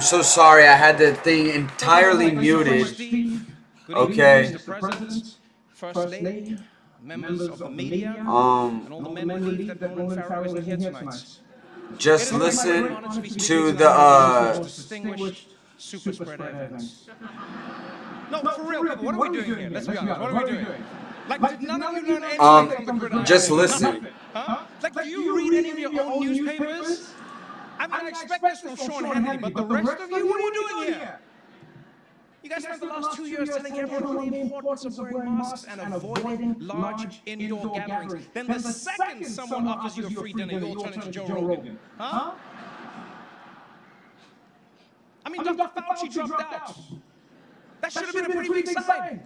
So sorry, I had the thing entirely muted. Okay. First Lady, members of the media, and all the men believe that Roland Farrow isn't here tonight. Just listen to the distinguished super spreader events. No, for real, people, what are we doing here? Let's be honest, what are we doing? Like, did none of you learn anything from the gridiron? just listen. Huh? Like, do you read any of your own newspapers? I mean, I expect this from Sean Hannity, but the rest of you, what are you doing here? You guys spent the last 2 years telling everyone the importance of wearing masks and avoiding large indoor gatherings. Then the second someone offers you a free dinner, you'll turn into Joe Rogan. Huh? I mean, Dr. Fauci dropped out. That should have been a pretty big sign.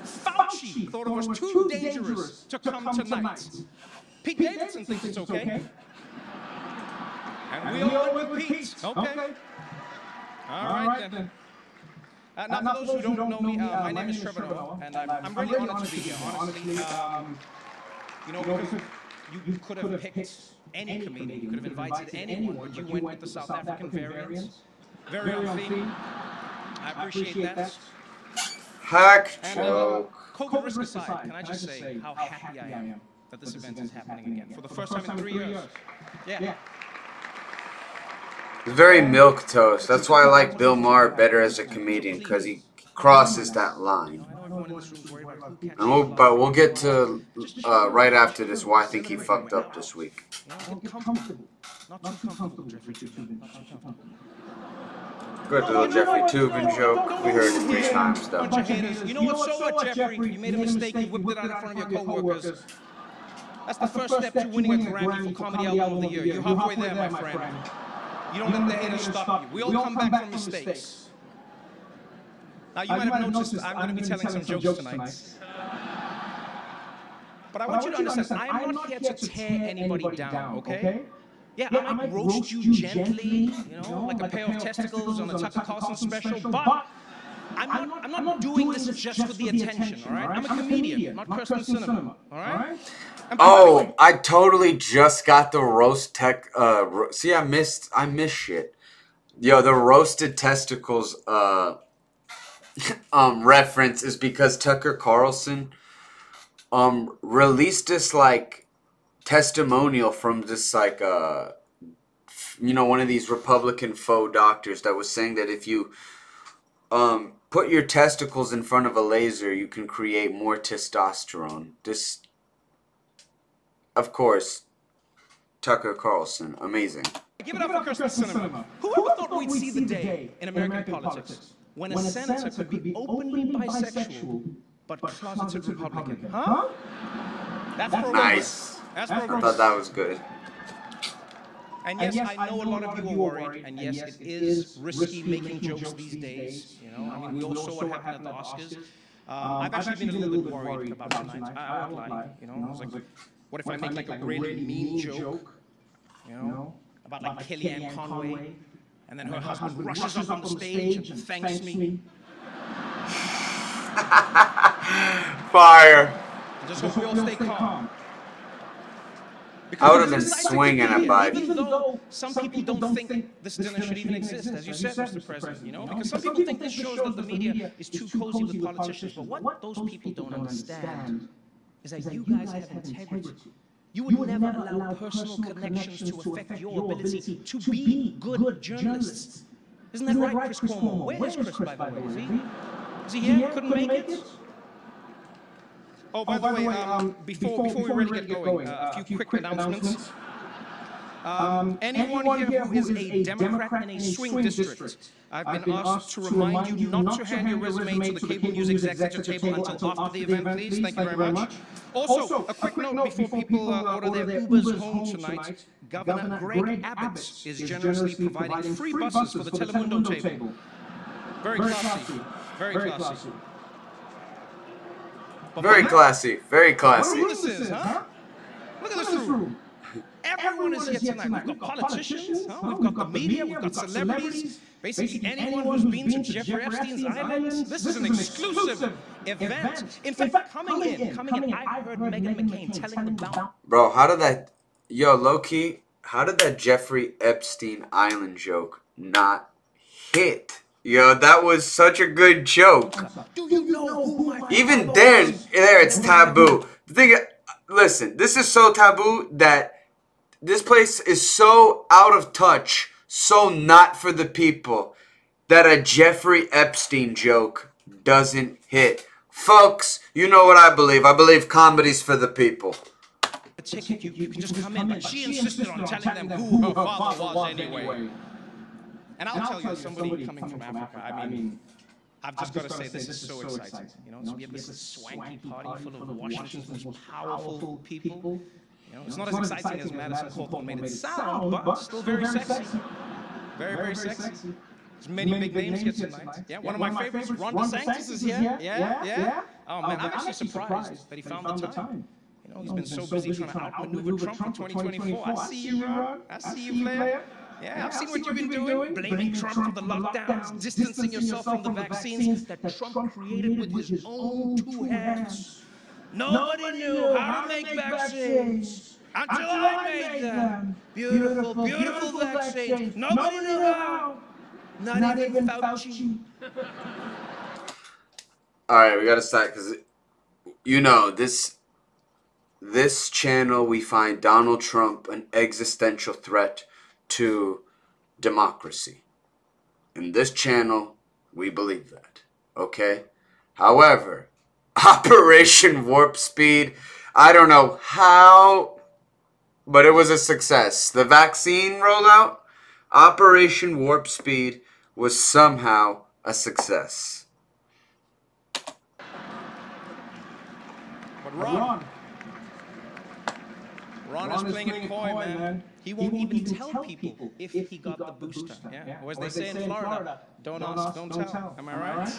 Fauci thought it was too dangerous to come tonight. Pete Davidson thinks it's okay. And we all went with Pete. Okay. All right, then. Now, for those who don't know me, my name is Trevor Noah, and I'm really honored to be here, honestly. You know, because you could have picked any comedian, you could have invited anyone, but you went with the South African variants. Very on theme. I appreciate that. Hack joke. COVID risk aside, can I just say how happy I am that this event is happening again for the first time in 3 years. Yeah. It's very milquetoast. That's why I like Bill Maher better as a comedian, because he crosses that line. But we'll get to right after this why I think he fucked up this week. Good little Jeffrey Toobin joke. We heard it 3 times though. You know what's so what, Jeffrey? You made a mistake. You whipped it out in front of your coworkers. That's the first step to winning a Grammy for Comedy Album of the Year. You're halfway there, my friend. You don't let the haters stop you. We all come back from mistakes. Now, you might have noticed I'm going to be telling some jokes tonight. But I want you to understand, I'm not here to tear anybody down, okay? Yeah, I might roast you gently, you know, like a pair of testicles on a Tucker Carlson special, but I'm not doing this just for the attention, all right? I'm a comedian, not Kirsten Cinema, all right? Oh, I totally just got the roast tech. See, I missed shit. Yo, the roasted testicles reference is because Tucker Carlson released this like testimonial from this like you know, one of these Republican faux doctors that was saying that if you put your testicles in front of a laser, you can create more testosterone. This. Of course, Tucker Carlson, amazing. Give it up for Kirsten Cinema. Whoever thought we'd see the day in American politics when a senator could be openly bisexual but closeted Republican? Huh? That's nice. I thought that was good. And yes, I know a lot of you are worried, and yes, it is risky making jokes these days. You know, I mean, we all saw what happened at the Oscars. I've actually been a little bit worried about tonight. I won't lie. You know, I was like, what if I make like a really mean joke, you know, about like Kellyanne Conway, and then her husband rushes up on the stage and thanks me? Fire. Just hope we all stay calm. I would have been swinging at Biden. Even though some people don't think this dinner should even exist, as you said, Mr. President, you know, because some people think this shows that the media is too cozy with politicians, but what those people don't understand is that you guys have integrity. You would never allow personal connections to affect your ability to be good journalists. Isn't that right, Chris Cuomo? Where is Chris, by the way? Is he here? Couldn't make it? Oh, by the way, before we really get going, a few quick announcements. Anyone here who is a Democrat in a swing district, I've been asked to remind you not to hand your resume to the cable news executive table until after the event, please. Thank you very much. Also, a quick note before people order their Ubers home tonight. Governor Greg Abbott is generously providing free buses for the Telemundo table. Very classy. Very classy. Very classy. Very classy. Look at this, huh? Look at this room. Everyone is here tonight. We've got politicians, we've got the media, we've got celebrities. Basically, anyone who's been to Jeffrey Epstein's island. This is an exclusive event. In fact, coming in, I heard Meghan McCain telling them about. Bro, how did that, yo, low-key, how did that Jeffrey Epstein island joke not hit. Yo, that was such a good joke. Do you know who my Even father then, was? there it's taboo. The thing, listen, this is so taboo that this place is so out of touch, so not for the people, that a Jeffrey Epstein joke doesn't hit. Folks, you know what I believe. I believe comedy's for the people. A ticket, you can just come in. But she insisted on telling them who her father was anyway. And I'll tell you, somebody coming from Africa, I mean, I've just got to say, this is so exciting. You know, so we have this swanky party full of Washington's most powerful people. You know, it's not as exciting as Madison Cawthorn made it sound, but still very sexy. Very, very sexy. There's many big names here tonight. Yeah, one of my favorites, Ron DeSantis is here. Yeah. Oh man, I'm actually surprised that he found the time. You know, he's been so busy trying to outmaneuver Trump in 2024. I see you, Ron. I see you, player. Yeah, I've seen what you've been doing. Blaming Trump for the lockdowns, distancing yourself from the vaccines that Trump created with his own two hands. Nobody knew how to make vaccines until I made them. Beautiful, beautiful vaccines. Nobody knew how. Not even Fauci. Alright, we gotta start, because, you know, this channel, we find Donald Trump an existential threat to democracy. In this channel, we believe that. Okay? However, Operation Warp Speed, I don't know how, but it was a success. The vaccine rollout, Operation Warp Speed, was somehow a success. But Ron is playing it coy, man. He won't even tell people if he got the booster. Yeah? Or as they say in Florida, don't ask, don't tell. Am I right?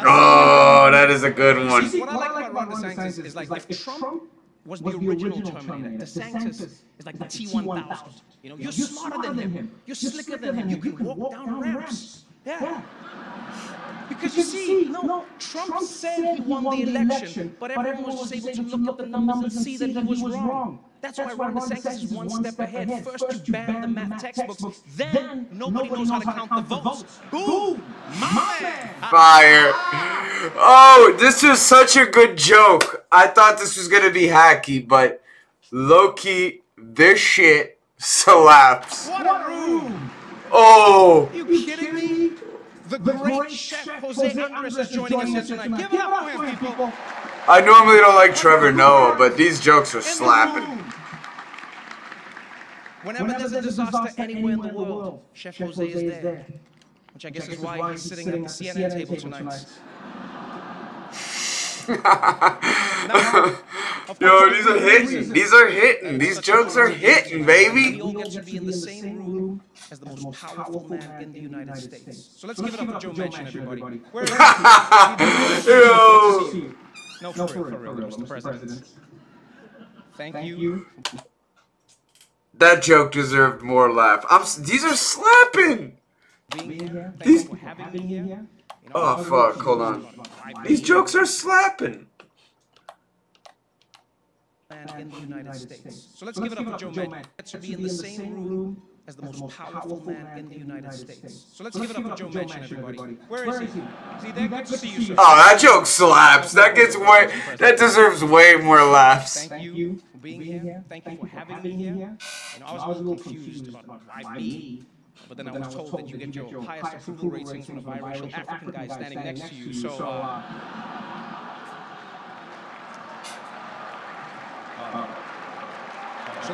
Oh, that is a good one. See, what I like about Ron DeSantis is, like, if Trump was the original Terminator, DeSantis is like the T-1000. You know, you're smarter than him. You're slicker than him. You can walk down ramps. Yeah. Because you see, no, Trump said he won the election, but everyone was just able to look at the numbers and see that he was wrong. That's why Ron DeSantis is one step ahead. First, you ban the math textbooks, then nobody knows how to count the votes. Boom! My man! Fire. Oh, this was such a good joke. I thought this was going to be hacky, but low-key, this shit slaps. What a room! Oh. Are you kidding me? The great chef Jose Andres is joining us here tonight. Give it up for him, people. I normally don't like Trevor Noah, but these jokes are slapping. Whenever there's a disaster anywhere in the world, Chef Jose is there. Which I guess is why he's sitting at the CNN table tonight. Yo, these are hitting. These are hitting. These jokes are hitting, baby. We all get to be in the same room as the most powerful man in the United States. So let's give it up for Joe Manchin, everybody. Where is he? Yo. No, for real, Mr. President. Thank you. That joke deserved more laugh. These are slapping. Being here. Thank you for having me here. Oh, fuck. Hold on. These jokes are slapping. In the United States. So let's give it up for Joe Manchin. To be in the same room as the most powerful man in the United States. So let's give it up for Joe Manchin, everybody. Where is he? Is he there? Good to see you, sir. Oh, that joke slaps. That deserves way more laughs. Thank you for being here. Thank you for having me here. You know, I was a little confused about why me. But then I was told that you get your highest approval ratings from a biracial African guy standing next to you. So,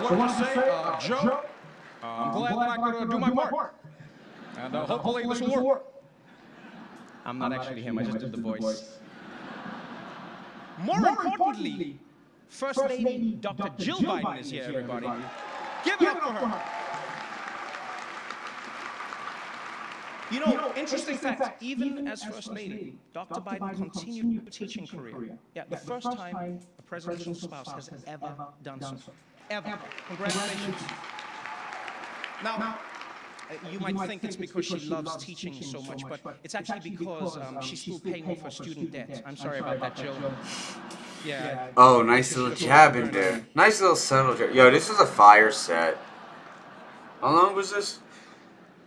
what do you say, Joe? I'm glad that I could do my part. And hopefully this will work. I'm not actually him, I just did the voice. More importantly, First Lady Dr. Jill Biden is here, everybody. Give it up for her. You know, interesting fact, even as First Lady, Dr. Biden continued her teaching career. Yeah, the first time a presidential spouse has ever done so. Ever. Congratulations. Now, you might think it's because she loves teaching so much, but it's actually because she's still paying off her student debt. I'm sorry about that, Jill. Yeah. Oh, nice little jab in there. Nice little subtle jab. Yo, this is a fire set. How long was this?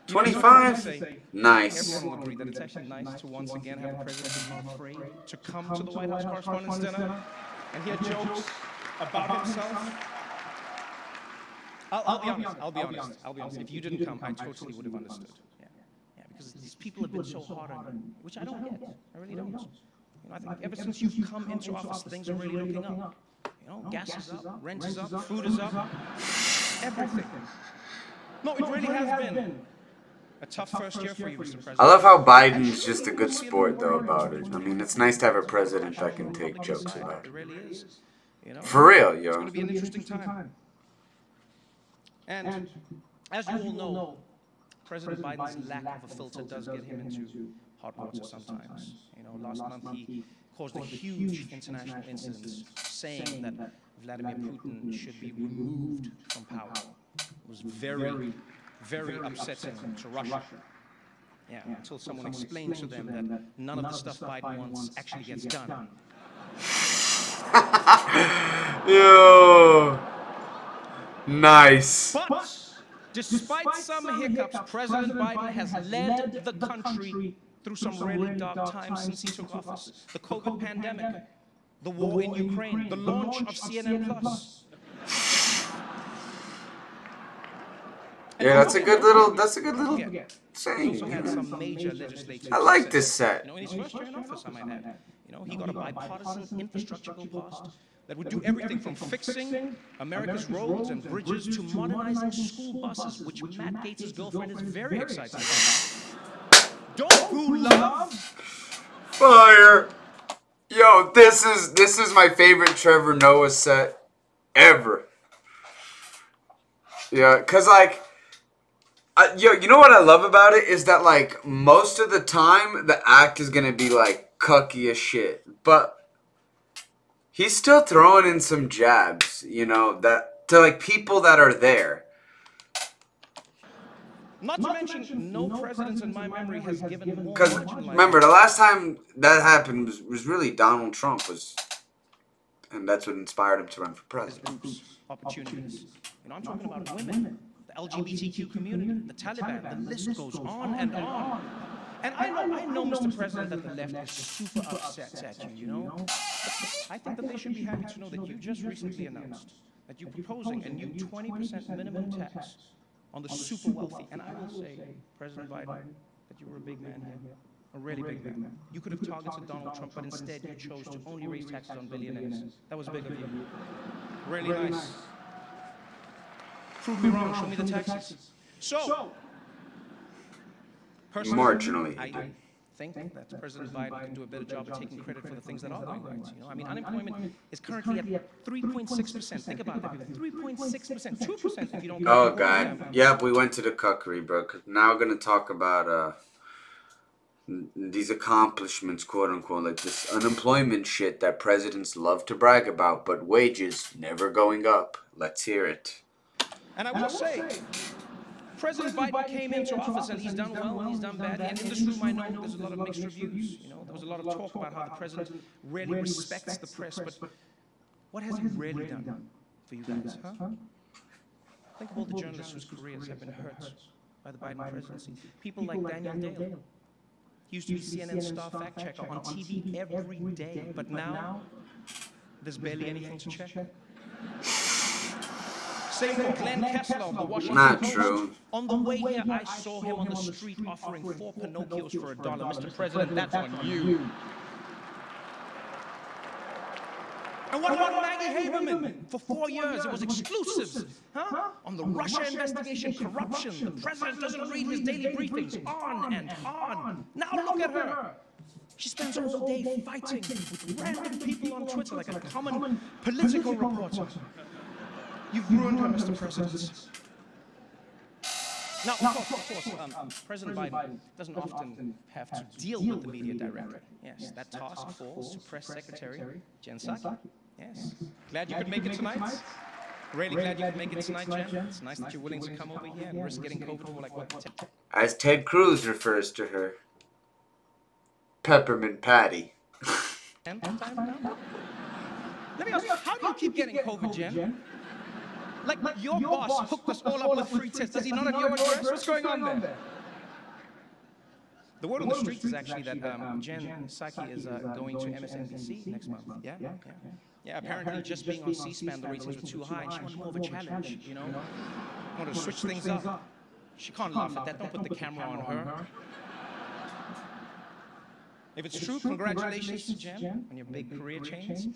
25? Nice. Everyone will agree that it's actually nice to once again have a president who's not afraid to come to the White House Correspondents' Dinner and hear jokes about himself. I'll be honest. If you didn't come, I totally would have understood. Yeah, because these people have been so hard on you, which I don't get. I really don't. You know, I think ever since you've come into office, things are really looking up. You know, gas is up, rent is up, food is up, everything. No, it really has been a tough first year for you, Mr. President. I love how Biden's just a good sport, though, about it. I mean, it's nice to have a president that can take jokes about It really is. You know, For real, it's yo. going to be an interesting time. And as you all know, President Biden's lack of a filter does get him into hot water sometimes. You know, last month he caused a huge international incident saying that Vladimir Putin should be removed from power. It was very, very upsetting to Russia. Yeah, until someone explained to them that none of the stuff Biden wants actually gets done. Yo. Nice. But despite some hiccups, President Biden has led the country through some really dark times since he took office. The COVID pandemic, the war in Ukraine, the launch of CNN+. Yeah, that's a good little saying. He also had some major legislative I like this success. set. You know, in his first year in office, I might add. You know, he got a bipartisan infrastructure bill passed that would do everything from fixing America's roads and bridges to modernizing school buses, which Matt Gaetz' girlfriend is very excited about. Don't boo love! Fire. Yo, this is my favorite Trevor Noah set ever. Yeah, cause like, yo, you know what I love about it is that like most of the time the act is gonna be like cucky as shit, but he's still throwing in some jabs, you know, that to like people that are there. Not to mention, no president in my memory has given more. Because remember, the last time that happened was really Donald Trump was, and that's what inspired him to run for president. Opportunities. You know, I'm talking about women, the LGBTQ community, the Taliban. The list goes on and on. And I know, Mr. President, that the left is super upset at you. You know, but I think that they should be happy to know that you just recently announced that you're proposing a new 20% minimum tax on the super wealthy. And I will say, President Biden, that you were a big man here, a really big man. You could have targeted Donald Trump, but instead you chose to only raise taxes on billionaires. That was big of you. Really nice. Prove me wrong, show me the taxes. So, personally, Marginally. I think that President Biden can do a better job of taking credit for the things that are going right. You know, I mean, unemployment is currently at 3.6%. Think about that, people. 3.6%, 2% if you don't. Oh God, yep, we went to the cuckery, bro. Now we're gonna talk about these accomplishments, quote unquote, like this unemployment shit that presidents love to brag about, but wages never going up. Let's hear it. And I will say, President Biden came into office and he's done well and he's done bad. And in this room, I know there's a lot of mixed reviews. You know, there was a lot of talk about how the president really respects the press, but what has he really done for you guys, huh? Think of all the journalists whose careers have been hurt by the Biden presidency. People like Daniel Dale. He used to be CNN star fact checker on TV every day, but now there's barely anything to check. Same for Glenn Kessler of the Washington Post. True. On the way here, I saw him on the street offering 4 Pinocchios for $1. Mr. President, that's on you. And what about Maggie Haberman? For 4 years, it was exclusives, huh? On the Russia investigation, corruption. The president doesn't read his daily briefings. On and on. Now look at her. She spends all day fighting with random people on Twitter like a common political reporter. You've ruined her, Mr. President. Now, of course, President Biden doesn't often have to deal with the media directly. Yes, that task falls to Press Secretary Jen Psaki. Yes. Glad you could make it tonight. Really glad you could make it tonight, Jen. It's nice that you're willing to come over here and risk getting COVID for like, what, 10? As Ted Cruz refers to her, Peppermint Patty. Let me ask you, how do you keep getting COVID, Jen? Like your boss hooked us all up with free tests. Does he not have your address? What's going on there? The word on the street is actually that Jen Psaki is going to MSNBC next month. Yeah, yeah. Yeah, apparently just being on C-SPAN, the ratings were too high, and she wanted more of a challenge, you know? Wanted to switch things up. She can't laugh at that. Don't put the camera on her. If it's true, congratulations to Jen on your big career change.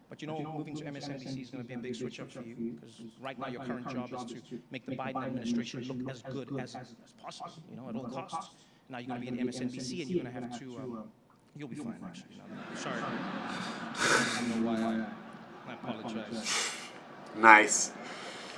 But you know, moving to MSNBC is going to be a big switch up for you, because right now your current job is to make the Biden administration look as good as possible, you know, at all costs. Now you're going to be at MSNBC, and you're going to have to, you'll be fine, actually. Sorry. I don't know why I apologize. Nice.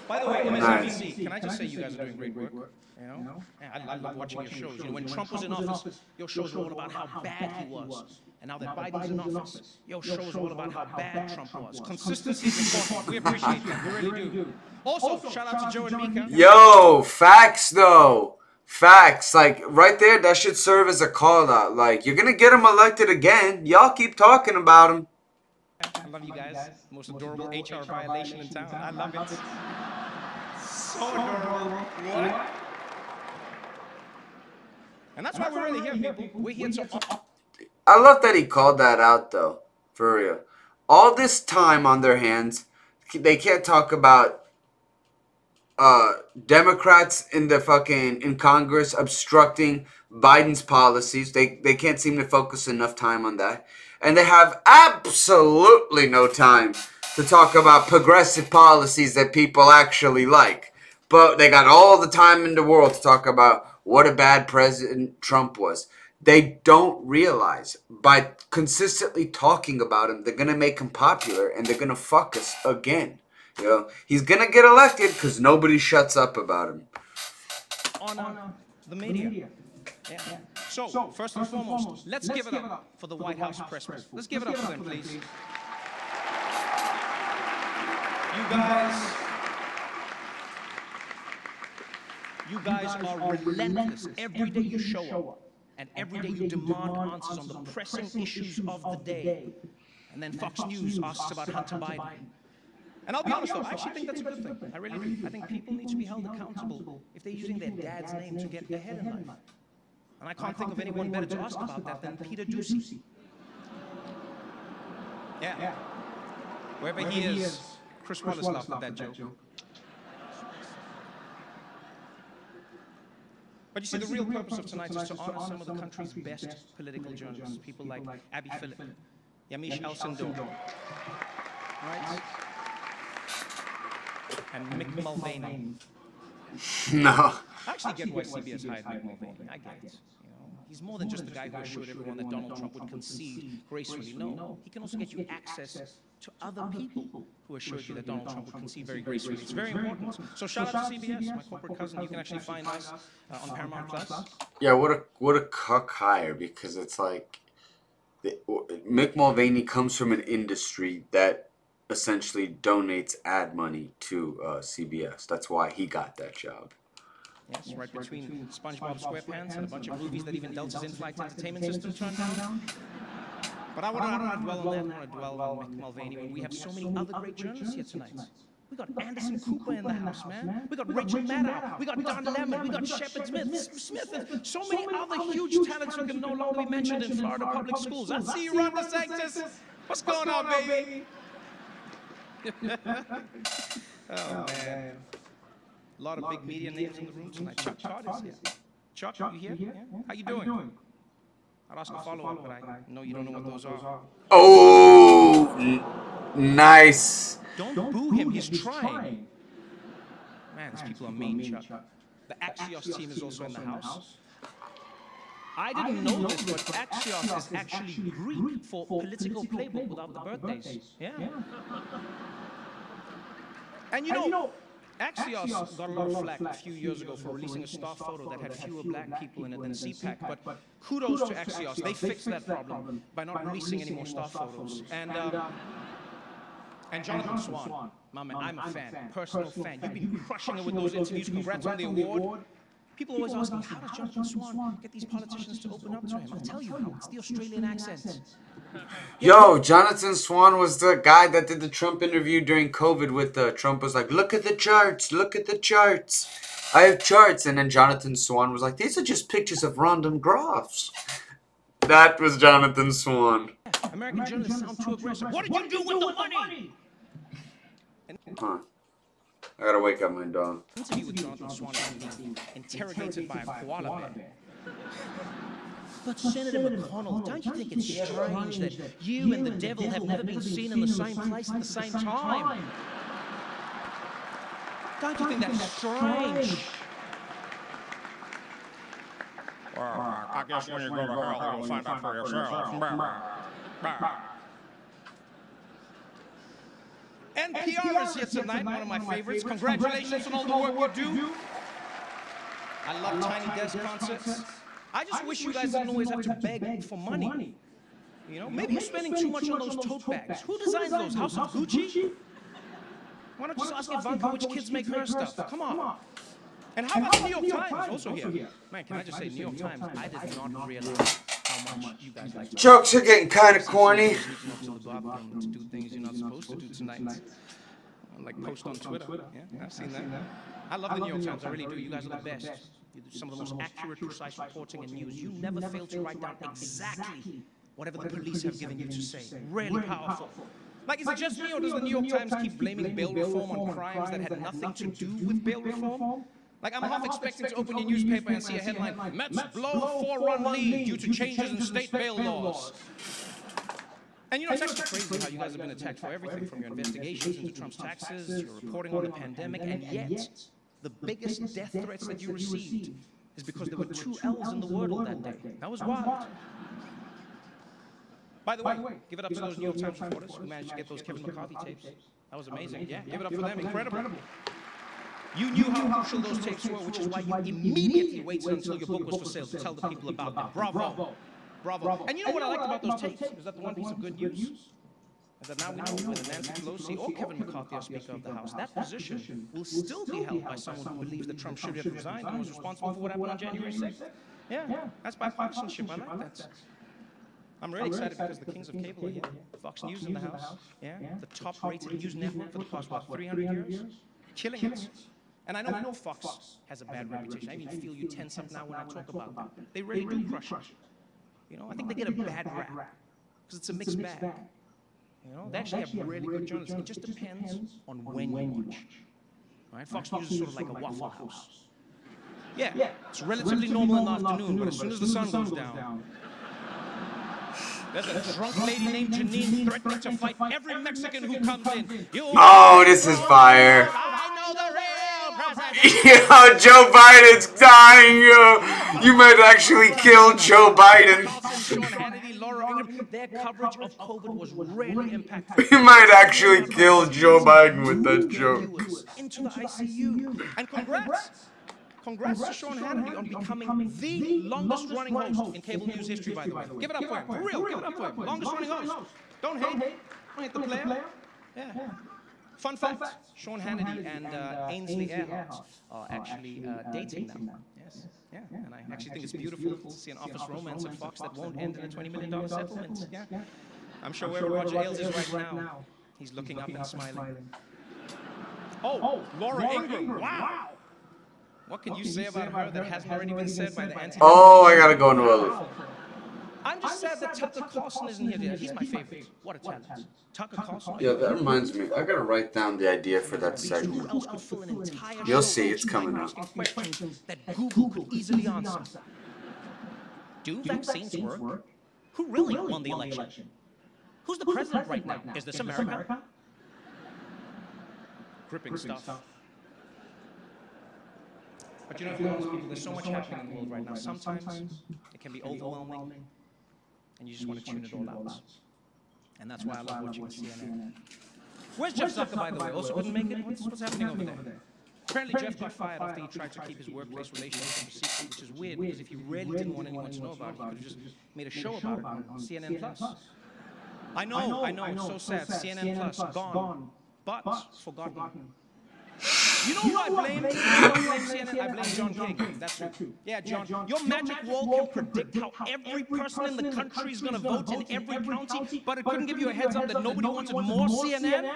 By the way, MSNBC, can I just say you guys are doing great work? You know? Yeah, I love watching your shows. You know, when Trump was in office, your shows were all about how bad he was. And now that Biden's in office, your shows are all about how bad Trump was. Consistency is important. We appreciate that. We really do. Also, shout out to Joe and Mika. Yo, facts though. Facts. Like, right there, that should serve as a call out. Like, you're going to get him elected again. Y'all keep talking about him. I love you guys. Most adorable HR violation in town. I love it. So adorable. What? And that's why we're really here, people. We're here to... I love that he called that out, though. For real. All this time on their hands, they can't talk about Democrats in Congress obstructing Biden's policies. They can't seem to focus enough time on that. And they have absolutely no time to talk about progressive policies that people actually like. But they got all the time in the world to talk about what a bad President Trump was. They don't realize by consistently talking about him, they're going to make him popular and they're going to fuck us again. You know, he's going to get elected because nobody shuts up about him. On the media. Yeah. So, first and foremost, let's give it up for the White House press. Let's give it up for them, please. You guys are relentless. Every day you show up. And every day you demand answers on the pressing issues of the day. And then Fox News asks about Hunter Biden. And I'll be honest though, I actually think that's a good thing. I really do. I think people need to be held accountable if they're using their dad's name to get ahead in life. And I can't think of anyone better to ask about that than Peter Doocy. Yeah. Wherever he is, Chris Wallace laughed at that joke. But you see, the real purpose of tonight is to honor some of the country's best political journalists, people like Abby Phillip, Yamiche Alcindor, right? And Mick Mulvaney. No. I actually get why CBS hired Mick Mulvaney. I get it. You know, he's more than just the guy who assured everyone that Donald Trump would concede gracefully. No, he can also get you access to other people who assured you that Donald Trump would concede very gracefully. It's very important. So shout out to CBS, my corporate cousin. You can actually find us on Paramount Plus. Yeah, what a cuck hire, because it's like Mick Mulvaney comes from an industry that essentially donates ad money to CBS. That's why he got that job. Yes, right between SpongeBob SquarePants and a bunch of movies that even Delta's in-flight entertainment system turned down. But I want to dwell on that. I want to dwell on Mick Mulvaney when we have so many other great journalists here tonight. We got Anderson Cooper in the house, man. We got Rachel Maddow. We got Don Lemon. We got Shepard Smith, and so many other huge talents who can no longer be mentioned in Florida public schools. I see you, Ron DeSantis. What's going on, baby? Oh, man. A lot of big media names in the room tonight. Chuck Carter's here. Chuck, you here? Yeah? How you doing? I'll ask a follow-up, but I know you don't know what those are. Oh, nice. Don't boo him. He's trying. Man, these people are mean, Chuck. The Axios team is also in the house. I didn't know this, but Axios is actually Greek for political playbook without the birthdays. Yeah. And you know, Axios got a lot of flack a few years ago for releasing a star photo that had fewer black people in it than CPAC, but kudos to Axios. They fixed that problem by not releasing any more star photos. And Jonathan Swan, my man, I'm a fan, personal fan. You've been crushing it with those interviews. Congrats on the award. People always ask me, how does Jonathan Swan get these politicians to open up to him? I'll tell you how. It's the Australian accent. Yo, Jonathan Swan was the guy that did the Trump interview during COVID with Trump was like, look at the charts, look at the charts. I have charts. And then Jonathan Swan was like, these are just pictures of random graphs. That was Jonathan Swan. American journalists sound too aggressive. What did you do with the money? Huh. I gotta wake up my dog. Interview with Jonathan Swan being interrogated by a koala bear. But Senator McConnell, don't you think it's strange that you and the devil have never been seen in the same place at the same time? Don't you think that's strange? Well, I guess when you go to hell, you'll find out for yourself. NPR is here tonight, one of my favorites. Congratulations on all the work you do. I love Tiny Desk concerts. I just wish you guys didn't always have to beg for money. You know, maybe you're spending too much on those tote bags. Who designs those? House of Gucci? Why don't you just ask Ivanka which kids make her stuff? Come on. And how about the New York Times? Also here. Man, can I just say, New York Times, I did not realize how much you guys like. Jokes are getting kind of corny. To do things you're not supposed to do tonight. Like post on Twitter. Yeah, I've seen that. I love the New York Times, I really do. You guys are the best. You do some of the most accurate, precise reporting and news. You never fail to write down exactly whatever the police have given you to say. Really powerful. Like, is it just me, or does the New York Times keep blaming bail reform on crimes that had nothing to do with bail reform? Like, I'm half expecting to open your newspaper and see a headline, Mets blow 4-run lead due to changes in state bail laws. And you know, it's actually crazy how you guys have been attacked for everything, from your investigations into Trump's taxes, your reporting on the pandemic, and yet the biggest death threats that you received is because there were 2 L's in the wordle that day. That was wild. By the way, give it up to those New York Times reporters who managed to get those Kevin McCarthy tapes. That was amazing. Yeah, give it up for them. Incredible. You knew how crucial those tapes were, which is why you immediately waited until your book was for sale to tell the people about them. Bravo. Bravo. And you know what I liked about those tapes? Is that the one piece of good news? Is that now we know whether Nancy Pelosi or Kevin McCarthy are Speaker of the House, that position will still be held by someone who believes that Trump should have resigned and was responsible for what happened on January 6th. Yeah, that's bipartisanship. I like that. I'm really excited because the kings of cable are here. Fox News in the house. Yeah, the top-rated news network for the past, what, 300 years? Killing it. And I know Fox has a bad reputation. I even feel you tense up now when I talk about them. They really do crush it. You know, I think they get a bad rap because it's a mixed bag. You know, they actually have really good journalists. It just depends on when you watch. All right, Fox News is sort of like a Waffle House. Yeah, it's relatively normal in the afternoon, but as soon as the sun goes down, there's a drunk lady named Janine threatening to fight every Mexican who comes in. Oh, this is fire. I know the real president. Yo, Joe Biden's dying, yo. You might actually kill Joe Biden. Their coverage of COVID was really impactful. You might actually kill Joe Biden with that joke. Into the ICU. And congrats to Sean Hannity on becoming the longest-running host in cable news history, by the way. Give it up for him. For real, give it up for him. Longest-running host. Don't hate. Don't hate the player. Yeah. Fun fact, Sean Hannity and Ainsley Earhart are actually dating now. Yes. Yeah. And I actually think it's beautiful to see an office romance at Fox that won't end in a $20 million settlement. Yeah. I'm sure wherever Roger Ailes is right now, he's looking up and smiling. Oh, Laura Ingraham. Wow. What can you say about her that hasn't already been said by the anti? Oh, I gotta go into a... I'm just sad that Tucker Carlson isn't here today. He's my favorite. What a talent. Tucker Carlson. Yeah, that reminds me. I gotta write down the idea for that segment. You'll see, it's coming up. Questions that Google could easily answer. Do vaccines work? Who really won the election? Who's the president right now? Is this America? Gripping stuff. But you know, for most people, there's so much happening in the world right now. Sometimes it can be overwhelming, and you just want to tune it all out. And that's why I love watching CNN. Where's Jeff Zucker, by the way? Also couldn't make it? What's happening over there? Apparently, Jeff got fired after he tried to keep his workplace relationship secret, which is weird, because if he really didn't want anyone to know about it, he could have just made a show about it on CNN Plus. I know, so sad. CNN Plus, gone, but forgotten. You know who I blame? I don't blame CNN, I blame John King. That's true. Yeah, John, your magic wall can predict how every person in the country is going to vote in every county, but it couldn't give you a heads up that nobody wanted more CNN?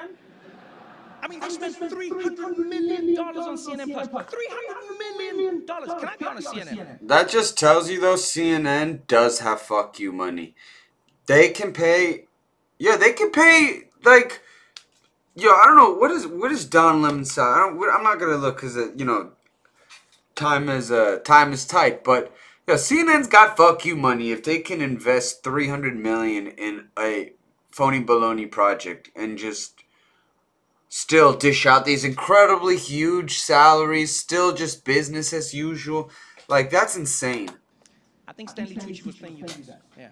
I mean, they spent $300 million on CNN Plus. $300 million. Can I be on a CNN? That just tells you, though, CNN does have fuck you money. They can pay... Yeah, they can pay, like... Yo, I don't know, what is Don Lemon's salary? I'm not going to look because, time is tight, but... Yeah, CNN's got fuck you money if they can invest $300 million in a phony baloney project and just still dish out these incredibly huge salaries, still just business as usual. Like, that's insane. I think Stanley Tucci was playing you guys. Yeah.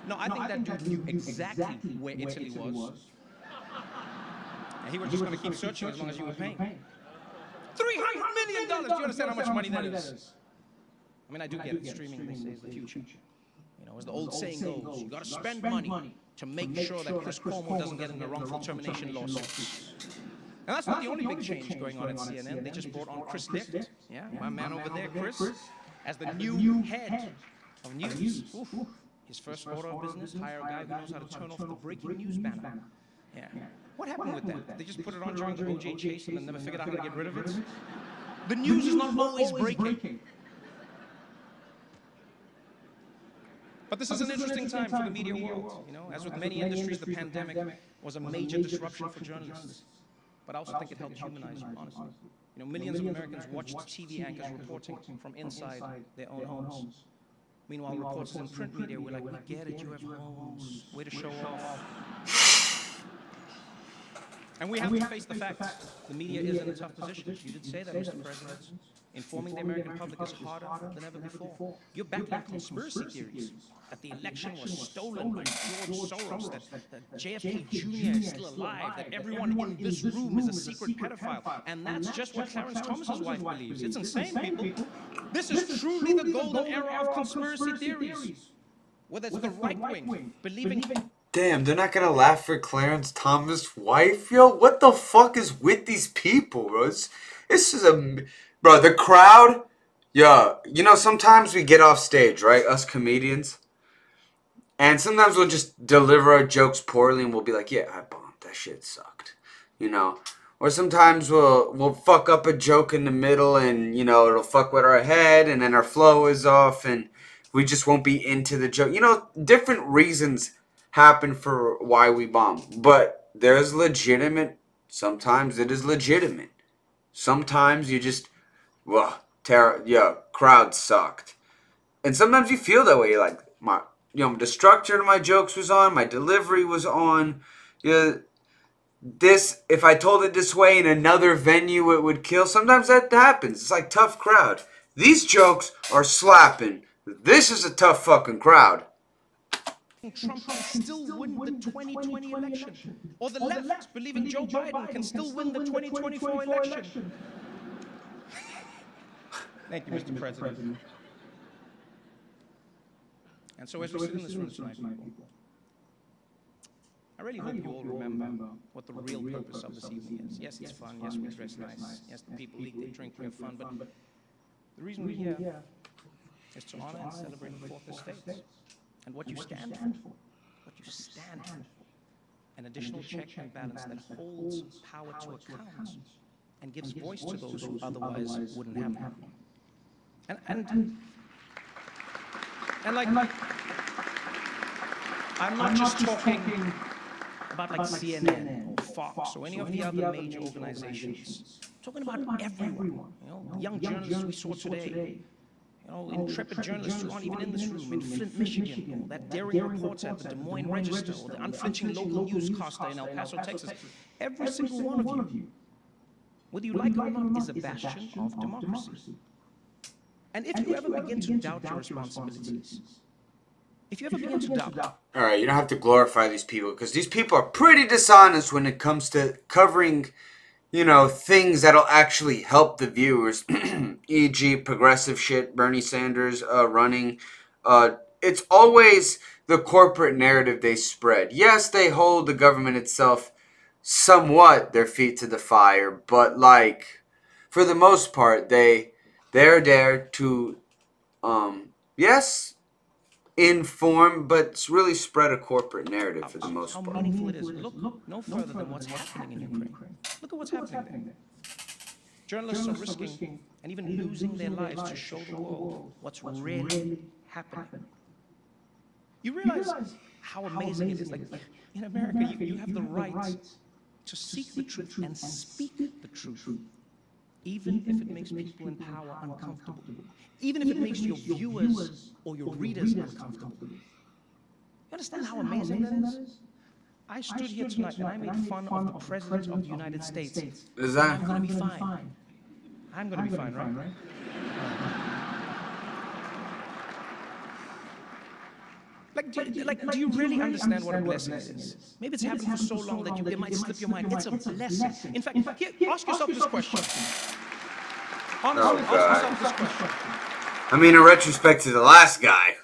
No, I think that dude knew exactly where Italy was. And he was just going to keep searching as long as you were paying. $300 million! Do you understand how much money that is? I mean, I do get it. Streaming, they say, is the future. You know, as the old saying goes, you got to spend money to make sure that Chris Cuomo doesn't get in a wrongful termination lawsuit. And that's not the only big change going on at CNN. They just brought on Chris Dick, yeah, my man over there, Chris, as the new head of news. Oof. His first order of business, hire a guy who knows how to turn off the breaking news banner. Yeah. What happened with that? They just put it on during the OJ chase and then never figured out how to get rid of it? The news is not always breaking. But this is an interesting time for the media world. You know, as with many industries, the pandemic was a major disruption for journalists. But I also think it helped humanize you, honestly. You know, millions of Americans watched TV anchors reporting from inside their own homes. Meanwhile, reporters in print media were like, we get it, you have homes, way to show off. And we have to face the facts. The media is in a tough position. You did say that, Mr. President. Informing the American public is harder than ever before. You're backing conspiracy theories that the election was stolen by George Soros, that JFK Jr. is still alive, that everyone in this room is a secret pedophile. And that's just what Clarence Thomas's wife believes. It's insane, people. This is truly the golden era of conspiracy theories. Whether it's the right wing believing... Damn, they're not gonna laugh for Clarence Thomas' wife? Yo, what the fuck is with these people, bro? This is a... Bro, the crowd... Yeah, you know, sometimes we get off stage, right? Us comedians. And sometimes we'll just deliver our jokes poorly and we'll be like, yeah, I bombed. That shit sucked. You know? Or sometimes we'll fuck up a joke in the middle and, you know, it'll fuck with our head and then our flow is off and we just won't be into the joke. You know, different reasons happen for why we bomb. But there's legitimate... Sometimes it is legitimate. Sometimes you just... Well, crowd sucked. And sometimes you feel that way. You're like, the structure of my jokes was on, my delivery was on. If I told it this way in another venue, it would kill. Sometimes that happens. It's like tough crowd. These jokes are slapping. This is a tough fucking crowd. Trump can still win the 2020 election. Or the left believing Joe Biden can still win the 2024 election. Thank you, Mr. President. And so as we sit in this room tonight, people, I really hope you all remember what the real purpose of this evening is. Yes, it's fun. Yes, we dress nice. Yes, the people eat, they drink, we have fun. But the reason we're here is to honor and celebrate the Fourth Estate and what you stand for. What you stand for. An additional check and balance that holds power to account and gives voice to those who otherwise wouldn't have one. And like, I'm not just talking about like CNN or Fox or any of the other major organizations. I'm talking about everyone. You know, the young journalists we saw today. You know, intrepid journalists who aren't even in this room in Flint, Michigan, or that daring reporter at the Des Moines Register, or the unflinching local newscaster in El Paso, Texas. Every single one of you, whether you like it or not, is a bastion of democracy. And if you ever begin to doubt your responsibilities, if you ever begin to doubt... Alright, you don't have to glorify these people, because these people are pretty dishonest when it comes to covering, you know, things that'll actually help the viewers. E.g. progressive shit, Bernie Sanders running. It's always the corporate narrative they spread. Yes, they hold the government itself somewhat their feet to the fire, but like, for the most part, they're there to, yes, inform, but really spread a corporate narrative for the most How part. meaningful it is. Look no further than what's happening in Ukraine. Look at what's happening there. Journalists are risking and even losing their lives to show the world what's really happening. You realize how amazing it is. Like, in America, you have the right to seek the truth and speak the truth, even if it makes people in power uncomfortable, even if it makes your viewers or your readers uncomfortable. You understand how amazing that is? I stood here tonight and I made fun of the President of the United States. Is that? I'm going to be fine. I'm going to be fine, right? Do you really understand what a blessing is? Maybe it's happened for so long that it might slip your mind. It's a blessing. In fact, ask yourself this question. Honestly, ask yourself this question. I mean, in retrospect to the last guy.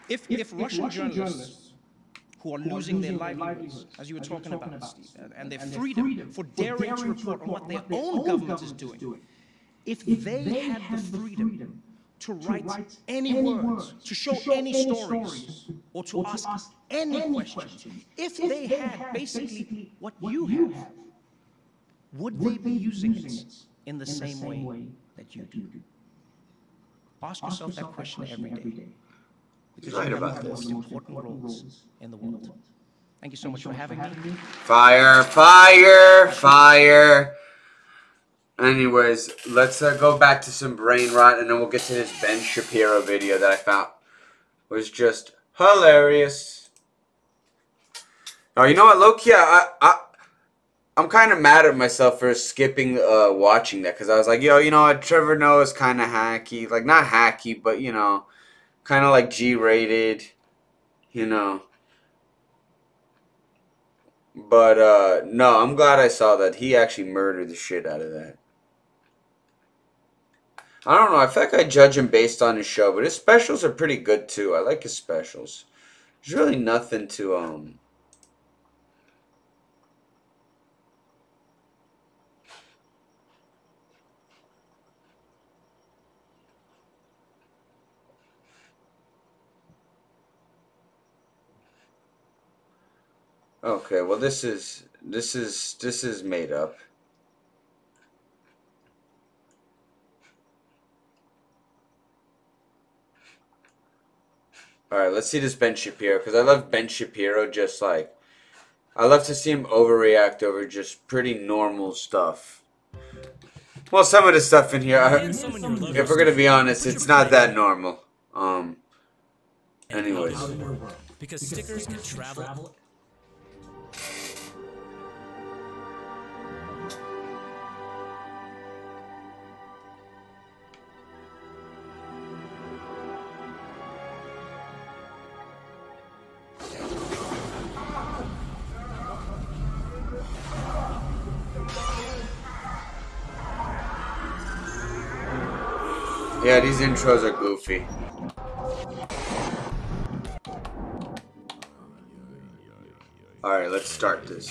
If Russian journalists who are losing their livelihoods, as you were talking about, Steve, and their freedom for daring to report on what their own government is doing, if they had the freedom to write any words, to show any stories, or to ask any questions, if they had basically what you have, would they be using it in the same way that you do? Ask yourself that question every day. Because Right you have about the this. most important roles in the world. Thank you so much for having me. Fire, fire, fire. Anyways, let's go back to some brain rot, and then we'll get to this Ben Shapiro video that I found was just hilarious. Oh, you know what, low-key, I'm kind of mad at myself for skipping watching that, because I was like, yo, you know what, Trevor Noah is kind of hacky. Like, not hacky, but, you know, kind of like G-rated, you know. But, no, I'm glad I saw that. He actually murdered the shit out of that. I don't know. I feel like I judge him based on his show, but his specials are pretty good, too. I like his specials. There's really nothing to, Okay, well, this is made up. Alright, let's see this Ben Shapiro, because I love Ben Shapiro just like... I love to see him overreact over just pretty normal stuff. Well, some of the stuff in here, if we're gonna be honest, it's not that normal. Anyways. Because stickers can travel... Yeah, these intros are goofy. Alright, let's start this.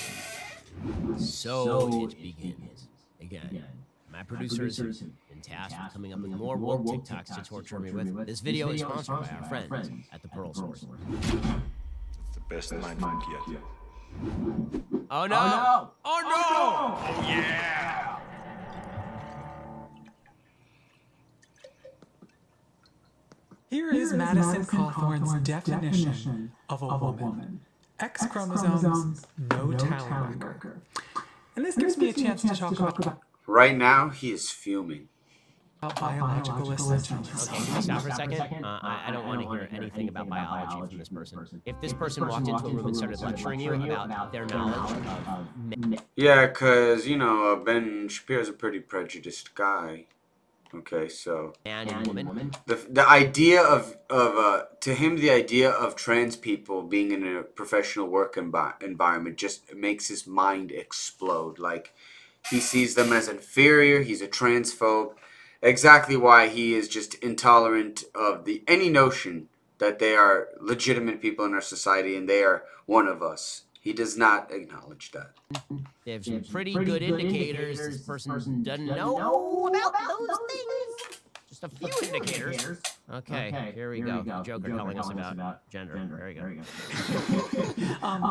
So it begins. Again, my producers have been tasked with coming up with more woke TikToks to torture me with. This video is sponsored by our friends at the Pearl Source. It's the best mindfuck yet. Oh no! Oh no! Oh yeah! Here is Madison Cawthorn's definition of a woman. X chromosomes, no talent worker. And this gives me a chance to talk about Right now, he is fuming. biological essentials. Okay, can we stop for a second? I don't want to hear anything about biology from this person. If this person walked into a room and started lecturing you about their knowledge of... Yeah, because, you know, Ben Shapiro's a pretty prejudiced guy. Okay, so... Man and woman. The idea of to him, the idea of trans people being in a professional work environment just makes his mind explode. Like, he sees them as inferior, he's a transphobe. Exactly why he is just intolerant of any notion that they are legitimate people in our society and they are one of us. He does not acknowledge that. They have some pretty good indicators this person doesn't know about those things. Just a few indicators. Okay, here we go. The Joker telling us about gender. There you go.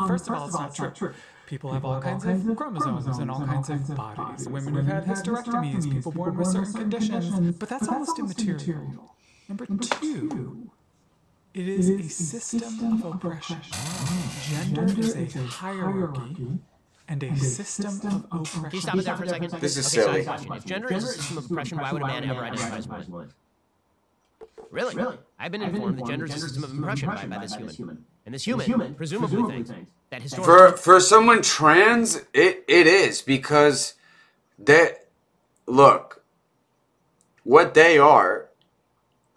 First of all, it's not true. People have all kinds of chromosomes and all kinds of bodies. Women have had hysterectomies, people born with certain conditions, but that's almost immaterial. Number two, it is a system of oppression. Gender is a hierarchy and a system of oppression. Can you stop it there for a second? This is Okay, so I have silly. a question. If gender is a system of oppression, why would a man ever identify as a woman? Really? I've been informed that gender is a system of oppression by this human. And this human presumably thinks that historically... For someone trans, it is because look, what they are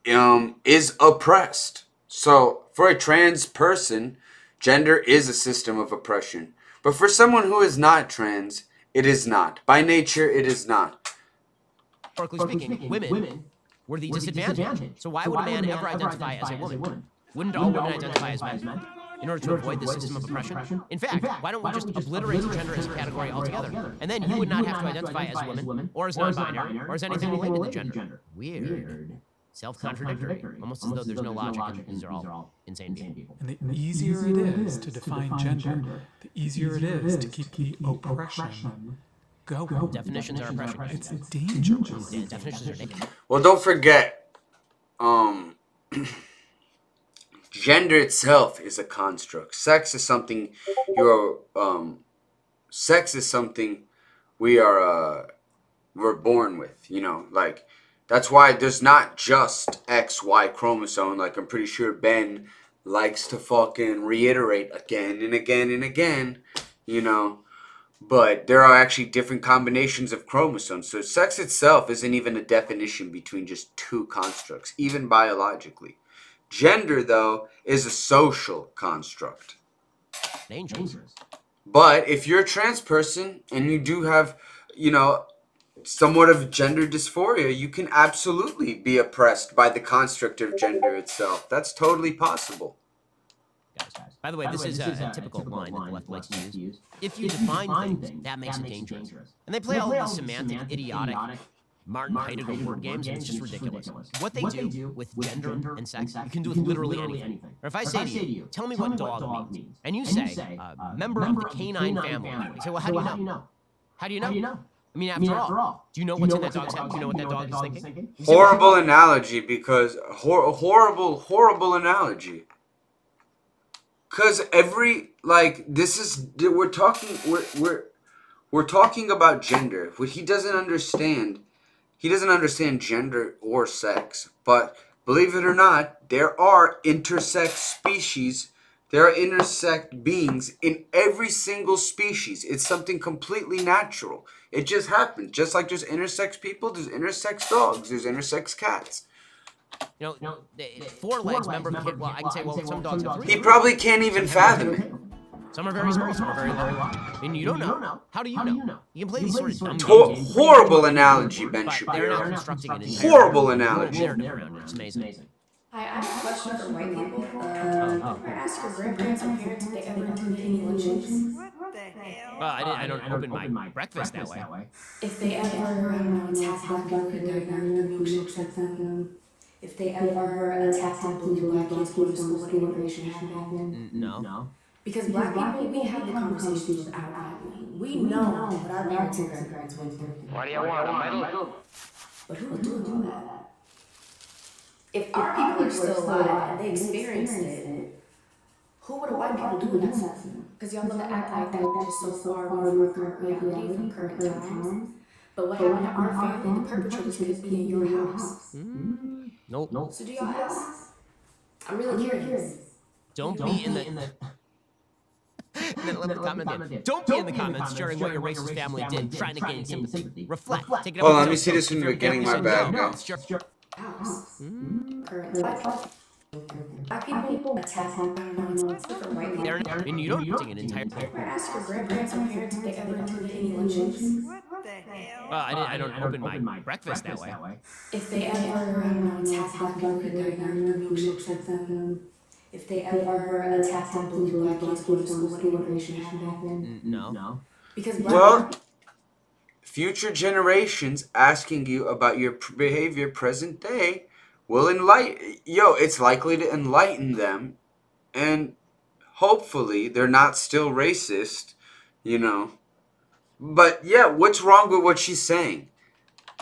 is oppressed. So for a trans person, gender is a system of oppression. But for someone who is not trans, it is not. By nature, it is not. Historically speaking, women were the disadvantaged. So why would a man ever identify as a woman? Wouldn't all women identify as men in order to avoid the system of oppression? In fact, why don't we just obliterate gender as a category altogether? And then you would not have to identify as a woman, or as non-binary, or as anything related to gender. Weird. Self-contradictory. Almost as though there's no logic, and these are all insane people. And the easier it is to define gender, the easier it is to keep the oppression going. Definitions are oppression. It's dangerous. Yeah, definitions are dangerous. Well, don't forget, gender itself is a construct. Sex is something sex is something we're born with, like, that's why there's not just XY chromosome. Like, I'm pretty sure Ben likes to fucking reiterate again and again and again, but there are actually different combinations of chromosomes. So sex itself isn't even a definition between just two constructs, even biologically. Gender, though, is a social construct. Dangerous. But if you're a trans person and you do have, somewhat of gender dysphoria, you can absolutely be oppressed by the construct of gender itself. That's totally possible. Guys. By the way, this is a typical line that the left likes to use. If you define things, that makes it dangerous. And they play all these semantic, idiotic, Martin Heidegger word games, and it's just ridiculous. What they do with gender and sex, you can do with literally anything. Or if I say to you, tell me what dog means, and you say, member of the canine family, you say, well, how do you know? How do you know? I mean, after all, do you know what's in that dog's head? Do you know what that dog is thinking? Horrible analogy, because horrible analogy. Because we're talking about gender. What he doesn't understand gender or sex. But believe it or not, there are intersex species. There are intersex beings in every single species. It's something completely natural. It just happens. Just like there's intersex people, there's intersex dogs, there's intersex cats. Four legs, member of the kid. Well, I can say, well, some dogs have three. He probably can't even fathom it. Some are very small, some are very large. And you don't know. How do you know? You can play these sort of dumb games. Horrible analogy, Ben But they're now Shapiro. constructing an entire Horrible analogy. narrative around it. It's amazing. Hi, I have a question for white people. I asked your grandparents or parents if they ever attended any lynchings. Well, I don't open my breakfast that way. If they ever, attacked black people who died in their milkshakes at them. If they ever attacked blue black kids who go to school when immigration happened. No. Because black people, we have the conversations without family. We know what our parents and grandparents went through. What do you want, a medal? But who would do that? If our people are still alive and they experienced it, who would white people do that to them? Because y'all love to act like that is so far removed from current reality, from current times. But what happened to our family, the perpetrators could be in your house. Nope. So do y'all ask? I'm really curious. Don't be in the... And then let the comment in. Don't be in the comments sharing what your racist family did, trying to gain sympathy. Reflect. Take it up. Hold on, let me see this when you're getting my bag, guys. House. Current life. Black people attack different white people. And you don't take an entire... I asked your grandparents or parents if they ever attended any lynchings. Well, I don't open my breakfast that way. If they ever, attacked black people who died in their milkshakes at them. If they ever attacked blue black kids who go to school when immigration happened. No. Because Well, future generations asking you about your behavior present day will enlighten. It's likely to enlighten them, and hopefully they're not still racist, you know. But yeah, what's wrong with what she's saying?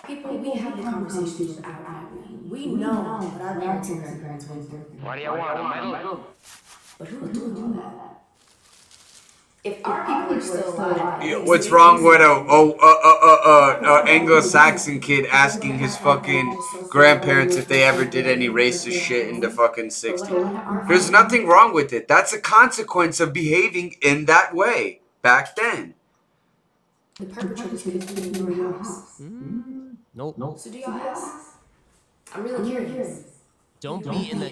People, we have the conversations without knowing. We know what our parents and grandparents went through. What do you want, a medal? But who would do that? If our people are still alive, What's wrong with a Anglo-Saxon kid asking his fucking grandparents if they ever did any racist shit in the fucking 60s? There's nothing wrong with it. That's a consequence of behaving in that way back then. the perpetrators could have been in your house. Nope. So do y'all ask? I'm really curious. Don't be in the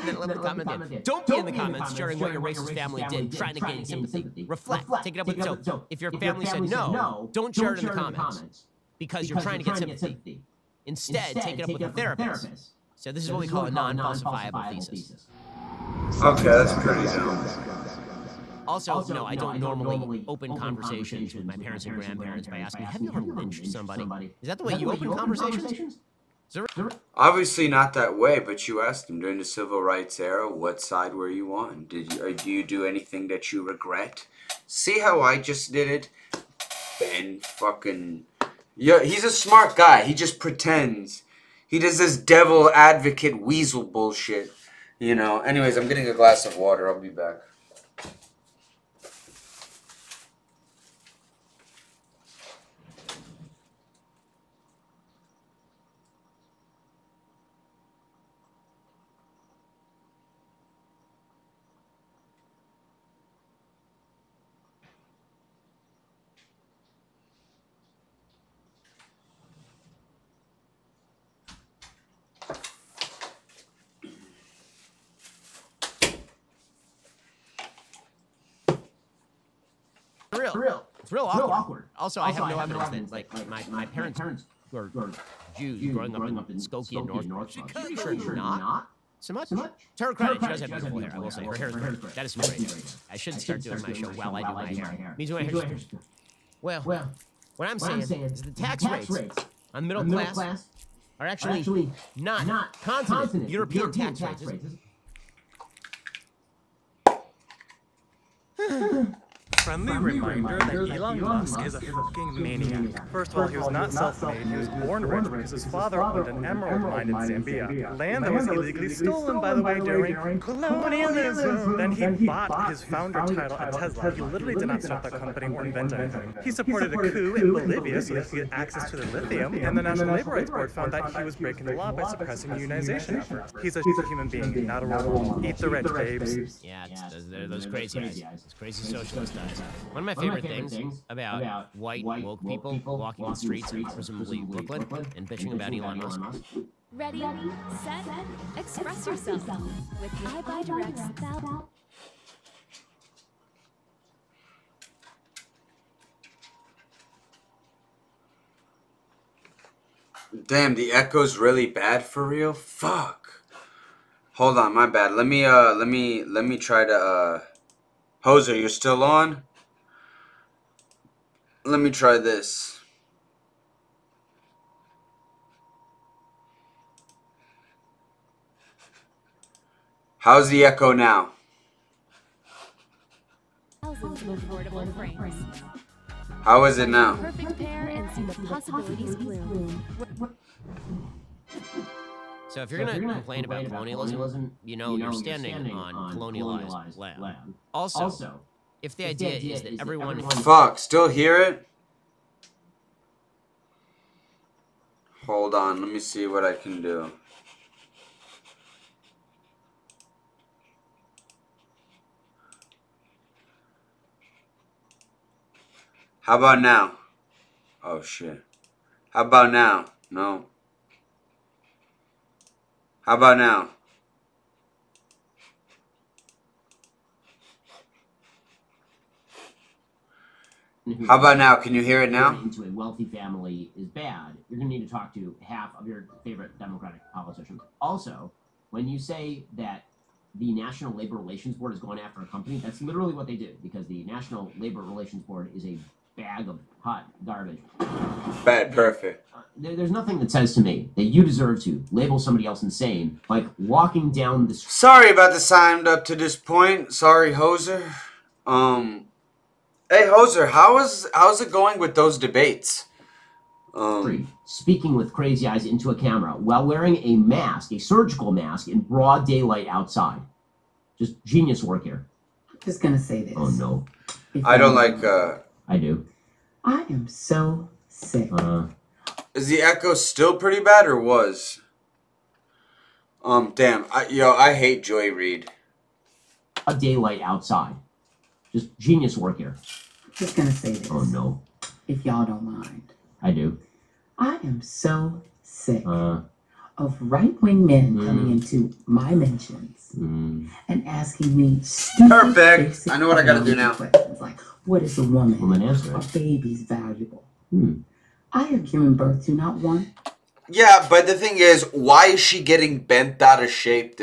Then let me comment again. Don't be in the comments sharing what your racist family did, trying to gain sympathy. Reflect. Take it up with so. If your family said no, don't share it in the comments because you're trying to get sympathy. Instead, take it up with a therapist. So this is what we call a non-falsifiable thesis. Okay, that's pretty dumb. Also, no, I don't normally open conversations with my parents and grandparents by asking, have you ever lynched somebody? Is that the way you open conversations? Obviously not that way, but you asked him during the civil rights era, what side were you on? Do you do anything that you regret? See how I just did it? Ben fucking... Yeah, he's a smart guy. He just pretends. He does this devil advocate weasel bullshit. You know. Anyways, I'm getting a glass of water. I'll be back. It's real awkward. Also, I have no evidence that my parents were Jews growing up in Skokie and North. Pretty sure you're not. So much. To her credit, she does have beautiful hair. I will say her hair is great. That is some great hair. I should start doing my show while I do my hair. Means my hair. Well, what I'm saying is the tax rates on the middle class are actually not continent European tax rates. Friendly reminder that Elon Musk is a fucking maniac. First of all, he was not self-made. He was born rich because his father owned an emerald mine in Zambia. Land that was illegally stolen, by the way, during colonialism. Then he bought his founder title at Tesla. He literally did not start that company or invent anything. He supported a coup in Bolivia so that he could get access to the lithium, and the National Labor Rights Board found that he was breaking the law by suppressing unionization efforts. He's a human being, not a robot. Eat the rich, babes. Yeah, they're those crazy guys. Those crazy socialist guys. One of my favorite things about white woke people walking the streets of presumably Brooklyn and bitching about Elon Musk. Ready, set, express yourself with Bye Direct's Damn, the echo's really bad for real? Fuck. Hold on, my bad. Let me try to Hoser, you're still on? Let me try this. How's the echo now? thousands of affordable frames. How is it now? Perfect pair and see the possibilities bloom. So if you're going to complain about colonialism, you know you're standing on colonialized land. Also, if the idea is that everyone... Fuck, still hear it? Hold on, let me see what I can do. How about now? Oh shit. How about now? No. How about now? How about now? Can you hear it now? Into a wealthy family is bad. You're going to need to talk to half of your favorite Democratic politicians. Also, when you say that the National Labor Relations Board is going after a company, that's literally what they do, because the National Labor Relations Board is a bag of hot garbage. Bad, perfect. There's nothing that says to me that you deserve to label somebody else insane, like walking down the street. Sorry about the sound up to this point. Sorry, Hoser. Hey, Hoser, how's it going with those debates? Speaking with crazy eyes into a camera while wearing a mask, a surgical mask, in broad daylight outside. Just genius work here. I'm just gonna say this. Oh no. I don't like. I do. I am so sick. Is the echo still pretty bad or was? Damn. I hate Joy Reid. A daylight outside. Just genius work here. I'm just gonna say this. Oh no. If y'all don't mind. I do. I am so sick of right-wing men coming into my mentions and asking me stupid, perfect. I know what I gotta do now. Questions like, what is a woman? Answer. Are babies valuable? I have given birth to not one. Yeah, but the thing is, why is she getting bent out of shape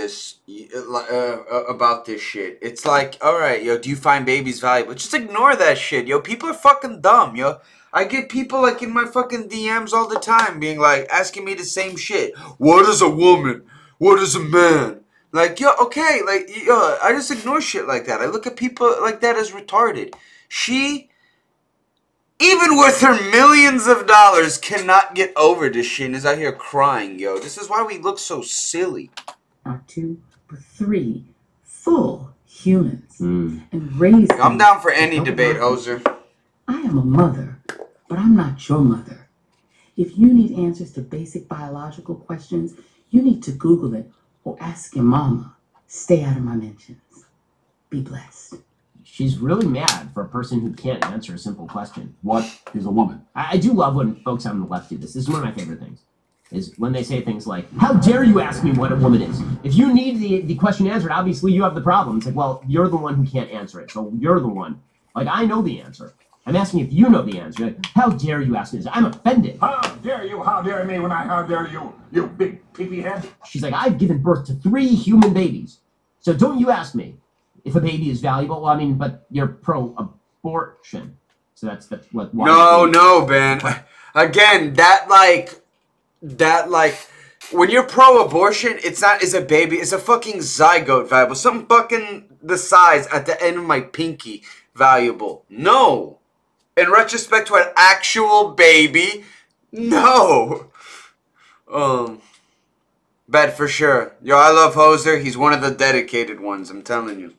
about this shit? It's like, alright, yo, do you find babies valuable? Just ignore that shit, yo. People are fucking dumb, yo. I get people like in my fucking DMs all the time being like, asking me the same shit. What is a woman? What is a man? Like, yo, okay, like, yo, I just ignore shit like that. I look at people like that as retarded. She, even with her millions of dollars, cannot get over this shit and is out here crying, yo. This is why we look so silly. Not two, but three full humans. And raised I'm down for any debate, Hoser. I am a mother, but I'm not your mother. If you need answers to basic biological questions, you need to Google it or ask your mama. Stay out of my mentions. Be blessed. She's really mad for a person who can't answer a simple question. What is a woman? I do love when folks on the left do this. This is one of my favorite things. Is when they say things like, how dare you ask me what a woman is? If you need the question answered, obviously you have the problem. It's like, well, you're the one who can't answer it. So you're the one. Like, I know the answer. I'm asking if you know the answer. Like, how dare you ask me this? I'm offended. How dare you? How dare me when I how dare you? You big peepee head. She's like, I've given birth to 3 human babies. So don't you ask me if a baby is valuable. Well, I mean, but you're pro-abortion. So that's what. No, Ben. Again, that when you're pro-abortion, it's not is a baby, it's a fucking zygote valuable. Something fucking the size at the end of my pinky valuable. No. In retrospect to an actual baby, no. Bet for sure. Yo, I love Hoser. He's one of the dedicated ones, I'm telling you.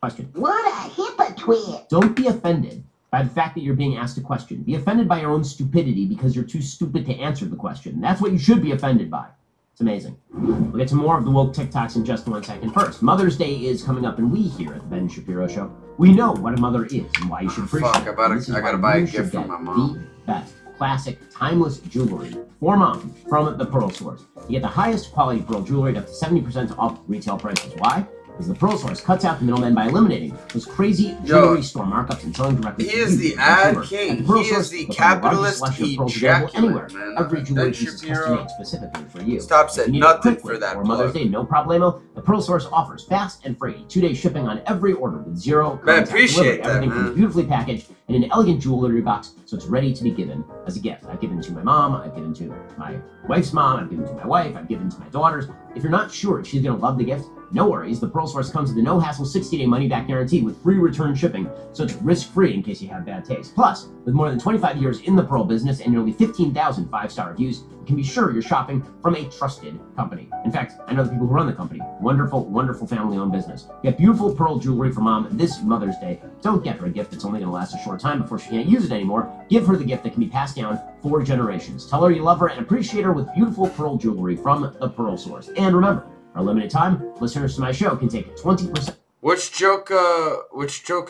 Question. What a hypocrite! Don't be offended by the fact that you're being asked a question. Be offended by your own stupidity because you're too stupid to answer the question. That's what you should be offended by. It's amazing. We'll get to more of the woke TikToks in just 1 second. First, Mother's Day is coming up, and we here at the Ben Shapiro Show, we know what a mother is and why you should appreciate it. I gotta buy a gift for my mom. The best, classic, timeless jewelry for mom from the Pearl Source. You get the highest quality pearl jewelry at up to 70% off retail prices. Why? Because the Pearl Source cuts out the middleman by eliminating those crazy jewelry store markups and selling directly to you. He is the ad king. He is the capitalist ejaculator, man. Every jewelry piece is custom made specifically for you. Stop saying nothing for that for Mother's Day, no problemo. The Pearl Source offers fast and free 2-day shipping on every order with zero contact delivery. Everything comes beautifully packaged in an elegant jewelry box, so it's ready to be given as a gift. I've given to my mom, I've given to my wife's mom, I've given to my wife, I've given to my daughters. If you're not sure if she's going to love the gift, no worries. The Pearl Source comes with a no-hassle 60-day money-back guarantee with free return shipping, so it's risk-free in case you have bad taste. Plus, with more than 25 years in the pearl business and nearly 15,000 5-star reviews, you can be sure you're shopping from a trusted company. In fact, I know the people who run the company. Wonderful, wonderful family-owned business. Get beautiful pearl jewelry for mom this Mother's Day. Don't get her a gift that's only going to last a short time before she can't use it anymore. Give her the gift that can be passed down for generations. Tell her you love her and appreciate her with beautiful pearl jewelry from the Pearl Source. And remember, for a limited time, listeners to my show can take 20%. Which joke are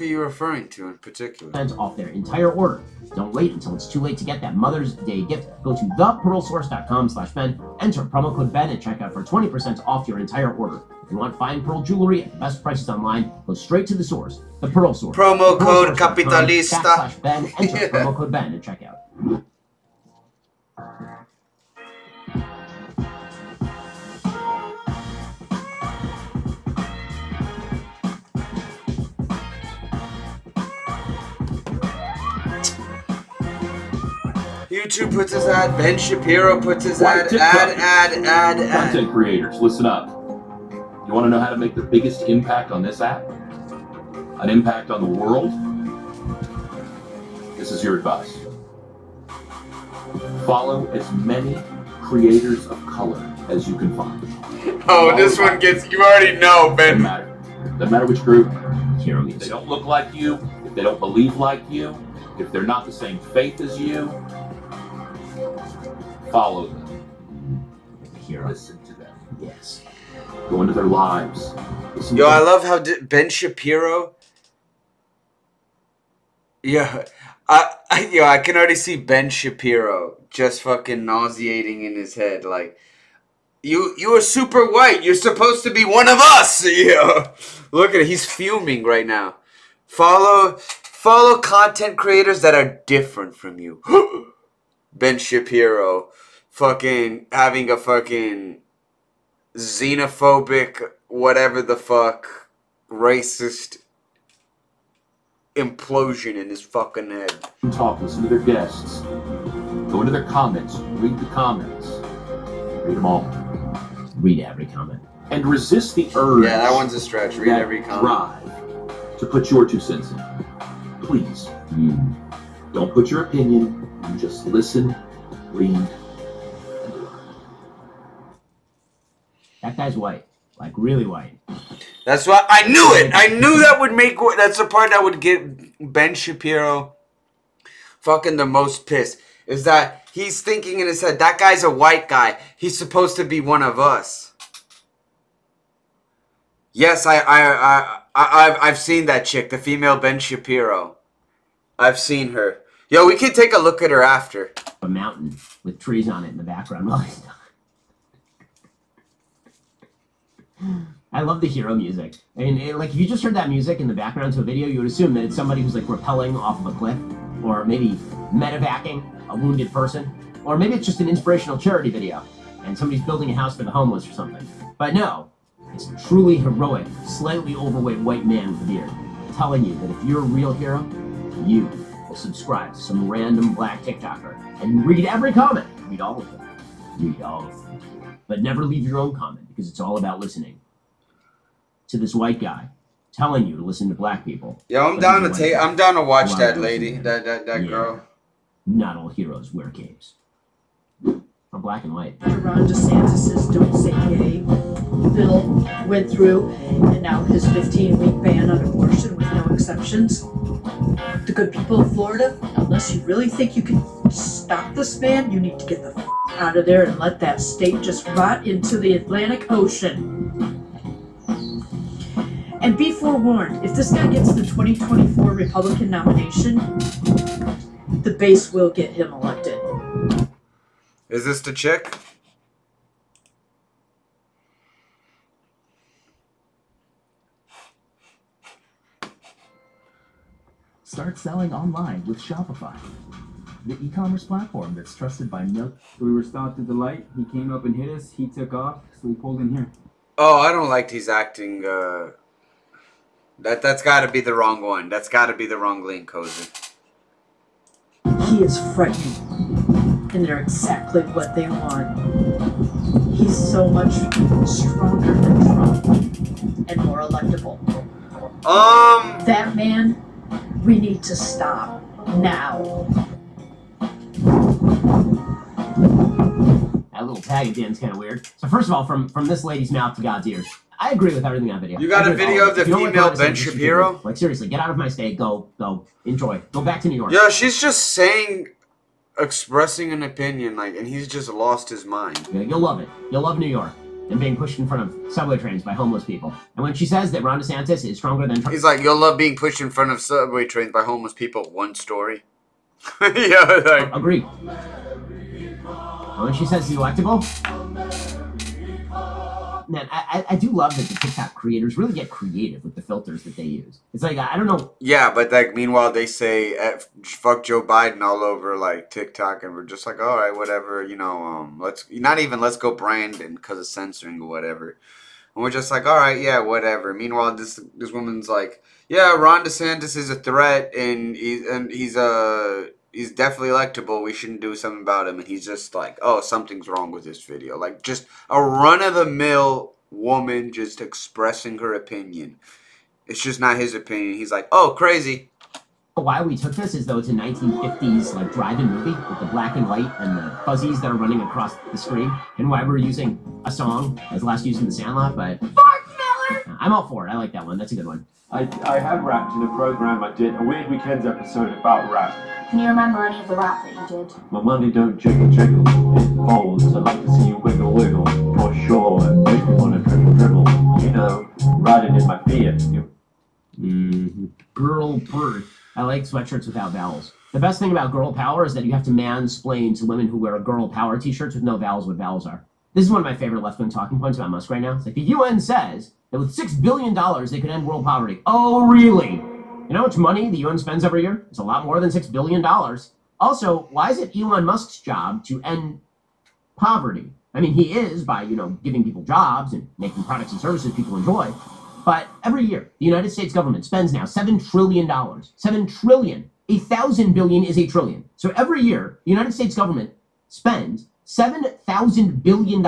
you referring to in particular? Off their entire order. Don't wait until it's too late to get that Mother's Day gift. Go to thepearlsource.com/Ben. Enter promo code Ben at checkout for 20% off your entire order. If you want fine pearl jewelry at the best prices online, go straight to the source, the Pearl Source. Promo code capitalista. Ben. Enter promo code Ben at checkout. YouTube puts his ad. Ben Shapiro puts his ad. Content creators, listen up. You want to know how to make the biggest impact on this app? An impact on the world? This is your advice. Follow as many creators of color as you can find. Oh, this one gets, you already know, Ben. Doesn't matter which group. If they don't look like you, if they don't believe like you, if they're not the same faith as you, follow them. Listen to them. Yes. Go into their lives. Yo, I love how Ben Shapiro. Yeah, I can already see Ben Shapiro just fucking nauseating in his head. Like, you are super white. You're supposed to be one of us. Yeah, look at it. He's fuming right now. Follow content creators that are different from you. Ben Shapiro, fucking having a fucking xenophobic, whatever the fuck, racist implosion in his fucking head. Talk, listen to their guests. Go into their comments. Read the comments. Read them all. Read every comment. And resist the urge. Yeah, that one's a stretch. Read every comment. Drive to put your 2 cents in. Please. Don't put your opinion. You just listen, read, and learn. That guy's white. Like, really white. That's why I knew it. I knew that would make. That's the part that would get Ben Shapiro fucking the most pissed. Is that he's thinking in his head, that guy's a white guy. He's supposed to be one of us. Yes, I've seen that chick, the female Ben Shapiro. I've seen her. Yo, we can take a look at her after. A mountain with trees on it in the background. I love the hero music. I mean, like, if you just heard that music in the background to a video, you would assume that it's somebody who's, like, rappelling off of a cliff, or maybe medevacing a wounded person, or maybe it's just an inspirational charity video, and somebody's building a house for the homeless or something. But no, it's a truly heroic, slightly overweight white man with a beard, telling you that if you're a real hero, you will subscribe to some random black TikToker, and read every comment. Read all of them. Read all of them. But never leave your own comment, because it's all about listening to this white guy telling you to listen to black people. Yo, I'm down to watch that lady, that girl. Not all heroes wear capes. Or black and white. Ron DeSantis' Don't Say Gay bill went through, and now his 15-week ban on abortion with no exceptions. The good people of Florida, unless you really think you can stop this man, you need to get the f out of there and let that state just rot into the Atlantic Ocean. And be forewarned, if this guy gets the 2024 Republican nomination, the base will get him elected. Is this the chick? Start selling online with Shopify, the e-commerce platform that's trusted by millions. We were stopped at the light. He came up and hit us. He took off, so we pulled in here. Oh, I don't like he's acting. That's got to be the wrong one. That's got to be the wrong link, Cozy. He is frightening, and they're exactly what they want. He's so much stronger than Trump and more electable. That man, we need to stop now. That little tag at the end's kind of weird. So first of all, from this lady's mouth to God's ears, I agree with everything on video. You got a video of the female Ben Shapiro? Like, seriously, get out of my state. Go, enjoy. Go back to New York. Yeah, she's just saying, expressing an opinion, like, and he's just lost his mind. Yeah, you'll love it. You'll love New York and being pushed in front of subway trains by homeless people. And when she says that Ron DeSantis is stronger than Trump, he's like, you'll love being pushed in front of subway trains by homeless people. One story. Yeah, like, agree. And when she says he's electable, man, I do love that the TikTok creators really get creative with the filters that they use. It's like, I don't know. Yeah, but like, meanwhile, they say fuck Joe Biden all over like TikTok, and we're just like, all right, whatever, you know, let's go Brandon because of censoring or whatever. And we're just like, all right, yeah, whatever. Meanwhile, this woman's like, yeah, Ron DeSantis is a threat, and he's he's definitely electable. We shouldn't do something about him. And he's just like, oh, something's wrong with this video. Like, just a run-of-the-mill woman just expressing her opinion. It's just not his opinion. He's like, oh, crazy. Why we took this is though it's a 1950s like drive-in movie with the black and white and the fuzzies that are running across the screen, and why we're using a song as last used in The Sandlot. But I'm all for it. I like that one. That's a good one. I have rapped in a program I did, a Weird Weekends episode about rap. Can you remember any of the rap that you did? My money don't jiggle jiggle, it folds. I like to see you wiggle wiggle, for sure. And make me wanna dribble dribble, you know, riding in my Fiat. Girl bird. I like sweatshirts without vowels. The best thing about girl power is that you have to mansplain to women who wear girl power t-shirts with no vowels what vowels are. This is one of my favorite left-wing talking points about Musk right now. It's like the UN says that with $6 billion they could end world poverty. Oh, really? You know how much money the UN spends every year? It's a lot more than $6 billion. Also, why is it Elon Musk's job to end poverty? I mean, he is by, you know, giving people jobs and making products and services people enjoy. But every year, the United States government spends now $7 trillion. $7 trillion. 1,000 billion is a trillion. So every year, the United States government spends $7,000 billion.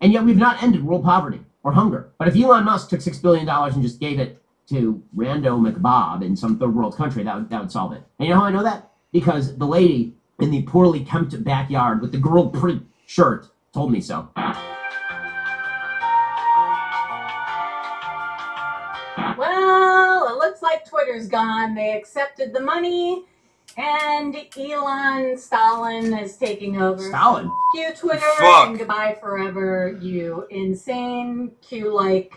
And yet we've not ended world poverty or hunger. But if Elon Musk took $6 billion and just gave it to Rando McBob in some third world country, that would solve it. And you know how I know that? Because the lady in the poorly kempt backyard with the girl print shirt told me so. Well, it looks like Twitter's gone. They accepted the money, and Elon Stalin is taking over. Stalin? F you, Twitter, and goodbye forever, you insane Q-like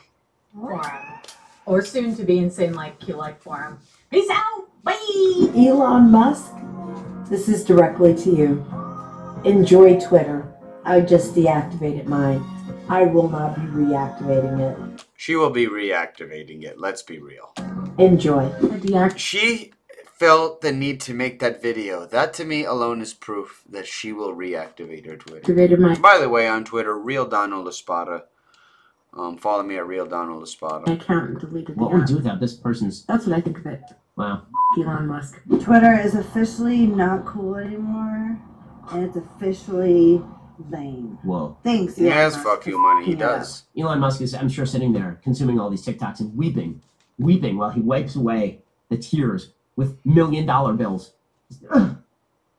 forum. Or soon to be insane like Q-like forum. Peace out! Bye! Elon Musk, this is directly to you. Enjoy Twitter. I just deactivated mine. I will not be reactivating it. She will be reactivating it. Let's be real. Enjoy. She felt the need to make that video. That to me alone is proof that she will reactivate her Twitter. By the way, on Twitter, Real Donald Espada. Follow me at Real Donald Espada. My account deleted What would we do without this person's... That's what I think of it. Wow. Elon Musk. Twitter is officially not cool anymore, and it's officially lame. Whoa. Thanks, He has fuck you money. He does. Elon Musk is, I'm sure, sitting there consuming all these TikToks and weeping while he wipes away the tears with $1 million bills.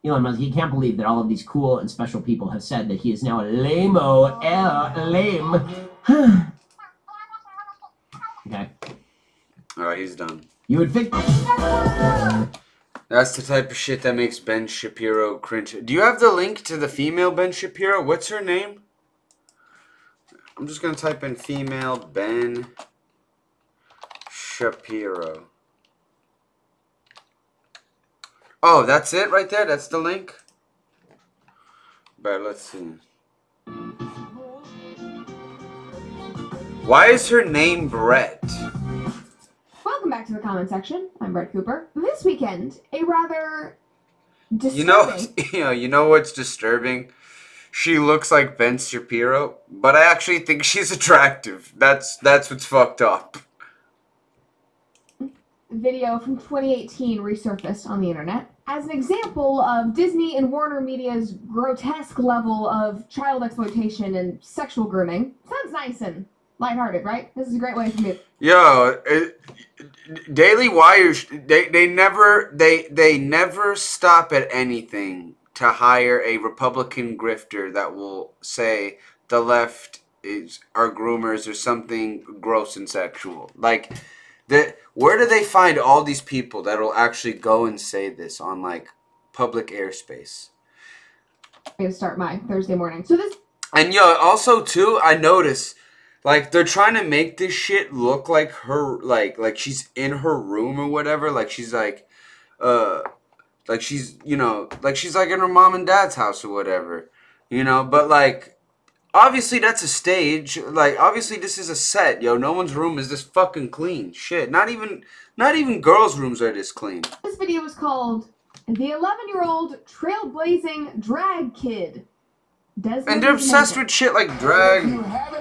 Elon Musk, he can't believe that all of these cool and special people have said that he is now a lame-o, lame. Okay. Alright, he's done. You would think... That's the type of shit that makes Ben Shapiro cringe. Do you have the link to the female Ben Shapiro? What's her name? I'm just going to type in female Ben Shapiro. Oh, that's it right there? That's the link? But let's see. Why is her name Brett? Welcome back to the comment section. I'm Brett Cooper. This weekend, a rather disturbing... You know what's disturbing? She looks like Ben Shapiro, but I actually think she's attractive. That's what's fucked up. Video from 2018 resurfaced on the internet as an example of Disney and Warner Media's grotesque level of child exploitation and sexual grooming. Sounds nice and lighthearted, right? This is a great way for me. Yo, Daily Wire, they never stop at anything to hire a Republican grifter that will say the left are groomers or something gross and sexual. Like, where do they find all these people that will actually go and say this on, like, public airspace? I'm going to start my Thursday morning. So this... And, yo, also, too, I notice... Like, they're trying to make this shit look like her, like she's in her room or whatever. Like, she's like she's, you know, like she's like in her mom and dad's house or whatever. You know, but like, obviously that's a stage. Like, obviously this is a set, yo. No one's room is this fucking clean. Shit, not even girls' rooms are this clean. This video is called The 11-Year-Old Trailblazing Drag Kid. And they're obsessed with shit like drag.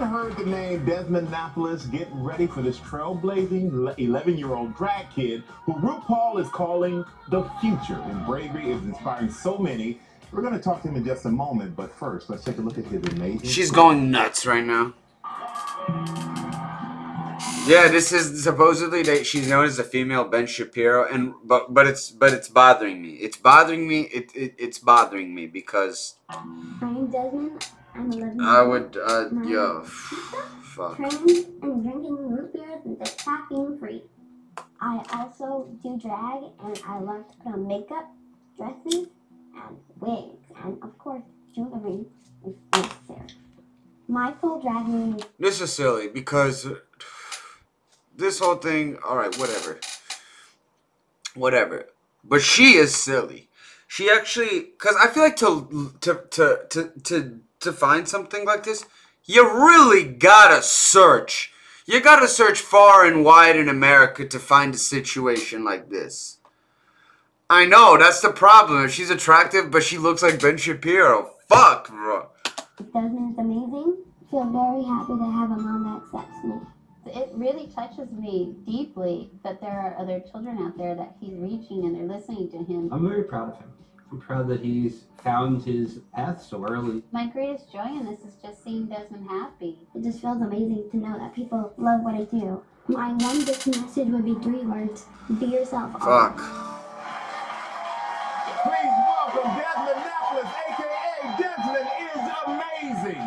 haven't heard the name Desmond Napolis, get ready for this trailblazing 11-year-old drag kid who RuPaul is calling the future. And bravery is inspiring so many. We're going to talk to him in just a moment, but first, let's take a look at his amazing... She's going nuts right now. Yeah, this is supposedly that she's known as the female Ben Shapiro, and but it's bothering me. It's bothering me. It's bothering me because I'm Desmond. I'm 11. I would yo, fuck. Training and drinking root beer that's caffeine free. I also do drag, and I love to put on makeup, dresses, and wigs, and of course jewelry if necessary. My full drag name is... This is silly because this whole thing. All right, whatever. But she is silly. She actually, because I feel like to find something like this, you really gotta search. You gotta search far and wide in America to find a situation like this. I know, that's the problem. She's attractive, but she looks like Ben Shapiro. Fuck, bro. Desmond is amazing. I feel very happy to have a mom that accepts me. It really touches me deeply that there are other children out there that he's reaching and they're listening to him. I'm very proud of him. I'm proud that he's found his path so early. My greatest joy in this is just seeing Desmond happy. It just feels amazing to know that people love what I do. My one big message would be 3 words. Be yourself. Fuck. Please welcome Desmond Napolis, a.k.a. Desmond is amazing.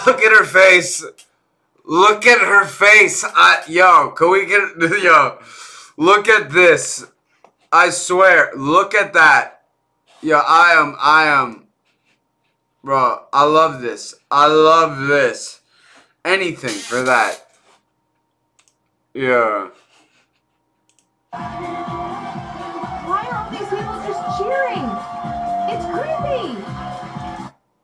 Look at her face. Look at her face. Yo, can we get... Yo, look at this. I swear. Look at that. Yo, I am... Bro, I love this. I love this. Anything for that. Yeah. Why are all these people just cheering? It's creepy.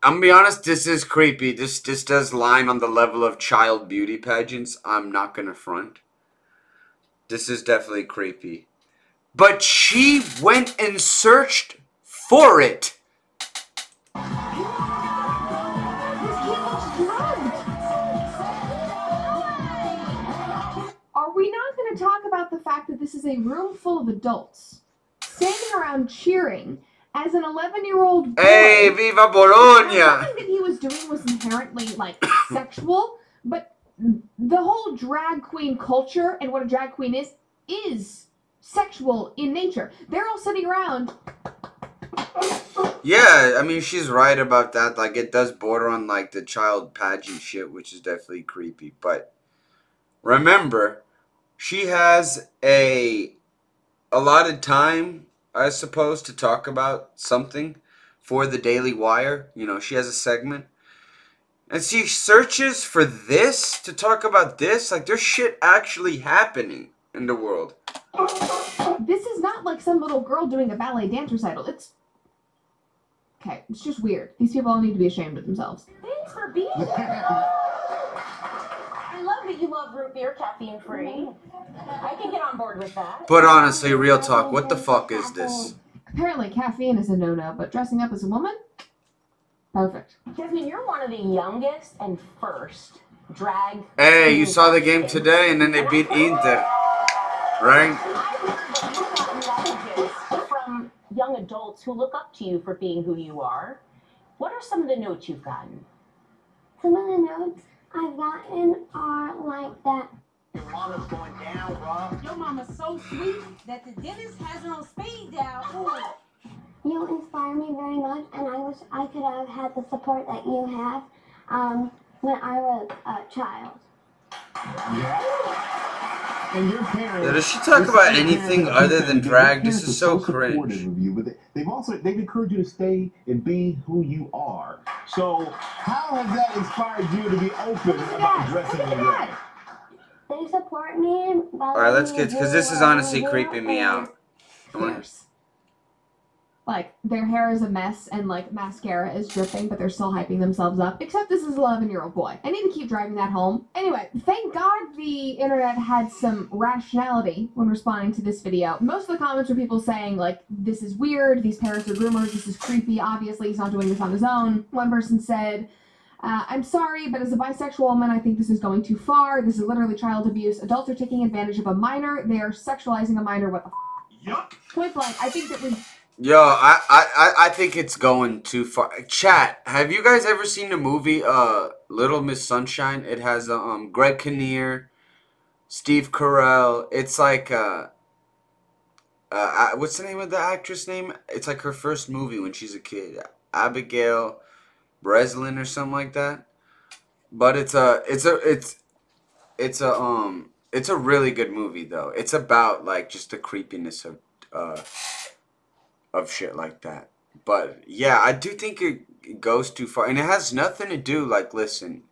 I'm gonna be honest, this is creepy. This does line on the level of child beauty pageants. I'm not gonna front. This is definitely creepy. But she went and searched for it. Are we not going to talk about the fact that this is a room full of adults standing around cheering as an 11-year-old boy? Hey, viva Bologna! Nothing that he was doing was inherently, like, sexual, but the whole drag queen culture and what a drag queen is sexual in nature. They're all sitting around. Yeah, I mean, she's right about that. Like, it does border on, like, the child pageant shit, which is definitely creepy. But remember, she has a allotted time, I suppose, to talk about something for the Daily Wire. You know, she has a segment. And she searches for this to talk about this. Like, there's shit actually happening in the world. This is not like some little girl doing a ballet dance recital. It's... Okay, it's just weird. These people all need to be ashamed of themselves. Thanks for being here. I love that you love root beer, caffeine free. I can get on board with that. But honestly, real talk, what the fuck is this? Apparently caffeine is a no-no, but dressing up as a woman? Perfect. Desmond, you're one of the youngest and first drag... Hey, you saw the game today and then they beat Inter. Right? From young adults who look up to you for being who you are. What are some of the notes you've gotten? Some of the notes I've gotten are like that. Your mama's going down, bro. Your mama's so sweet that the dentist has her on speed dial. You inspire me very much, and I wish I could have had the support that you have when I was a child. And your parents... Does she talk about anything other than drag? This is so cringe. Of you, but they've encouraged you to stay and be who you are. So how has that inspired you to be open about dressing in drag? They support me. Alright, let's get... Because this is honestly creeping me out. Like, their hair is a mess and, like, mascara is dripping, but they're still hyping themselves up. Except this is an 11-year-old boy. I need to keep driving that home. Anyway, thank God the internet had some rationality when responding to this video. Most of the comments were people saying, like, this is weird, these parents are groomers, this is creepy, obviously he's not doing this on his own. One person said, I'm sorry, but as a bisexual woman, I think this is going too far. This is literally child abuse. Adults are taking advantage of a minor. They are sexualizing a minor. What the f***? Yuck. Point blank, I think that we... Yo, I think it's going too far. Chat, have you guys ever seen the movie Little Miss Sunshine? It has Greg Kinnear, Steve Carell. It's like what's the name of the actress name? It's like her first movie when she's a kid. Abigail Breslin or something like that. But it's a really good movie though. It's about like just the creepiness of shit like that. But yeah, I do think it goes too far, and it has nothing to do, like, listen,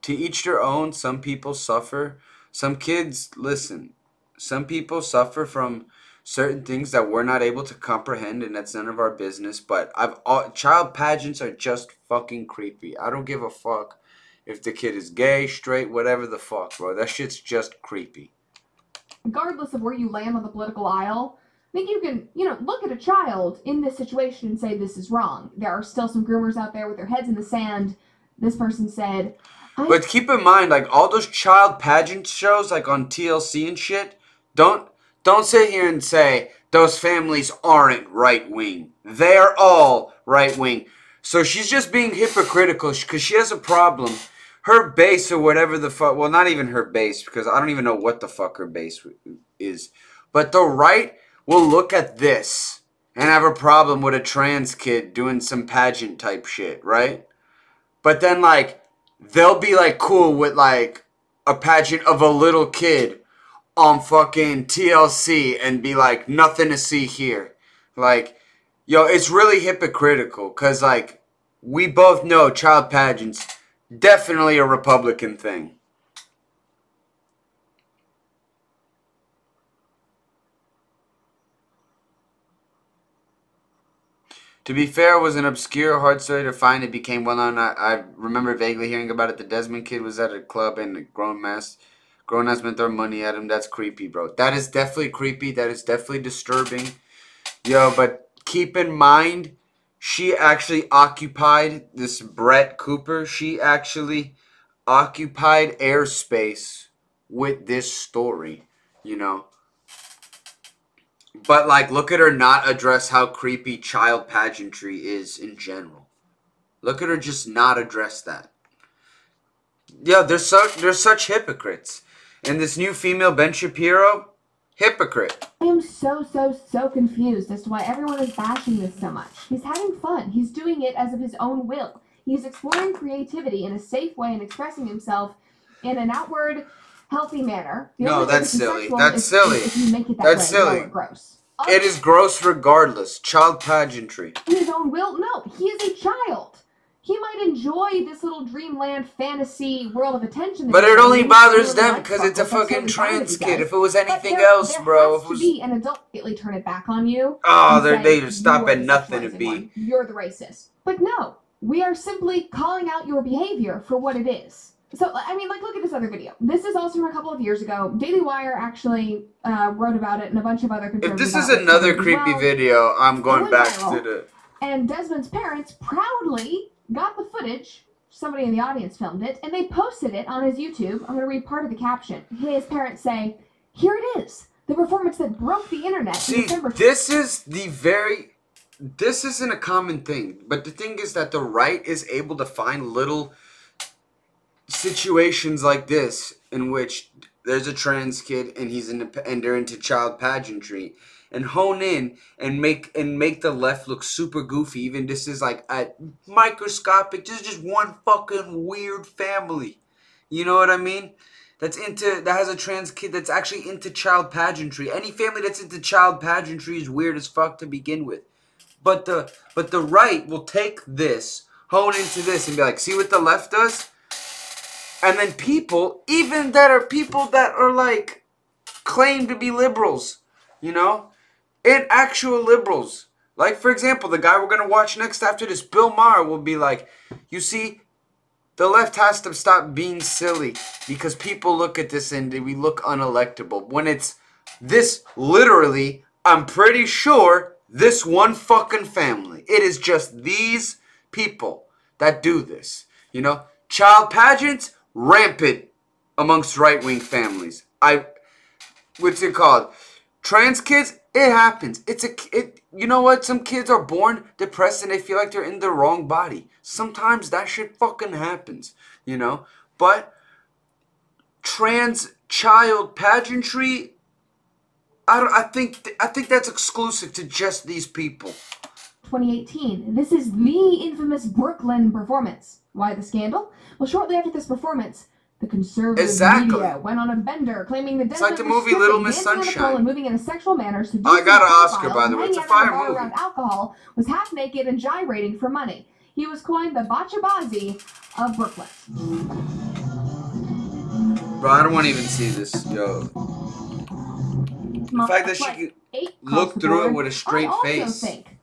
to each their own. Some people suffer. Some kids, listen, some people suffer from certain things that we're not able to comprehend, and that's none of our business. But child pageants are just fucking creepy. I don't give a fuck if the kid is gay, straight, whatever the fuck, bro. That shit's just creepy. Regardless of where you land on the political aisle, I think you can, look at a child in this situation and say this is wrong. There are still some groomers out there with their heads in the sand. This person said... But keep in mind, like, all those child pageant shows, like, on TLC and shit, don't sit here and say those families aren't right-wing. They're all right-wing. So she's just being hypocritical because she has a problem. Her base or whatever the fuck... Well, not even her base, because I don't even know what the fuck her base is. But the right... will look at this and have a problem with a trans kid doing some pageant type shit, right? But then, like, they'll be, like, cool with, like, a pageant of a little kid on fucking TLC and be like, nothing to see here. Like, yo, it's really hypocritical because, like, we both know child pageants definitely a Republican thing. To be fair, it was an obscure, hard story to find. It became well known. I remember vaguely hearing about it. The Desmond kid was at a club and a grown ass men throw money at him. That's creepy, bro. That is definitely creepy. That is definitely disturbing. Yo, but keep in mind, she actually occupied, this Brett Cooper, she actually occupied airspace with this story, But, like, look at her not address how creepy child pageantry is in general. Look at her just not address that. Yeah, they're such hypocrites. And this new female, Ben Shapiro, hypocrite. I am so confused as to why everyone is bashing this so much. He's having fun. He's doing it as of his own will. He's exploring creativity in a safe way and expressing himself in an outward, healthy manner. No, that's silly. That's silly. If you make it that that's way, silly. Gross. It is gross regardless. Child pageantry. In his own will? No, he is a child. He might enjoy this little dreamland fantasy world of attention. But it only bothers them because it's a fucking trans kid. If it was anything else, bro. There has to be an adult immediately turn it back on you. Oh, they just stop at nothing to be. You're the racist. But no, we are simply calling out your behavior for what it is. So, I mean, like, look at this other video. This is also from a couple of years ago. Daily Wire actually wrote about it and a bunch of other conservative If this is another creepy video, I'm going back to the... And Desmond's parents proudly got the footage. Somebody in the audience filmed it, and they posted it on his YouTube. I'm going to read part of the caption. His parents say, "Here it is, the performance that broke the internet." See, this isn't a common thing. But the thing is that the right is able to find little situations like this in which there's a trans kid and they're into child pageantry, and hone in and make the left look super goofy. Even this is like at microscopic. This is just one fucking weird family. You know what I mean? That has a trans kid that's actually into child pageantry. Any family that's into child pageantry is weird as fuck to begin with. But the right will take this, hone into this, and be like, see what the left does? And then people that are like claim to be liberals, and actual liberals, Like, for example, the guy we're going to watch next after this, Bill Maher, will be like, you see, the left has to stop being silly because people look at this and we look unelectable. When it's this literally, I'm pretty sure, this one fucking family. It is just these people that do this. You know, child pageants, rampant amongst right-wing families. What's it called? Trans kids, it happens. You know what? Some kids are born depressed and they feel like they're in the wrong body. Sometimes that shit fucking happens, you know? But trans child pageantry, I think that's exclusive to just these people. 2018. This is the infamous Brooklyn performance. Why the scandal? Well, shortly after this performance, the conservative media went on a bender, claiming the It's like the movie Little Miss Sunshine. And moving in a sexual manner. I got an Oscar, by the way. It's a fire movie. Around alcohol, was half naked and gyrating for money. He was coined the Bachabazi of Brooklyn. Bro, I don't want to even see this, yo. The fact that she could look through it with a straight face. I also think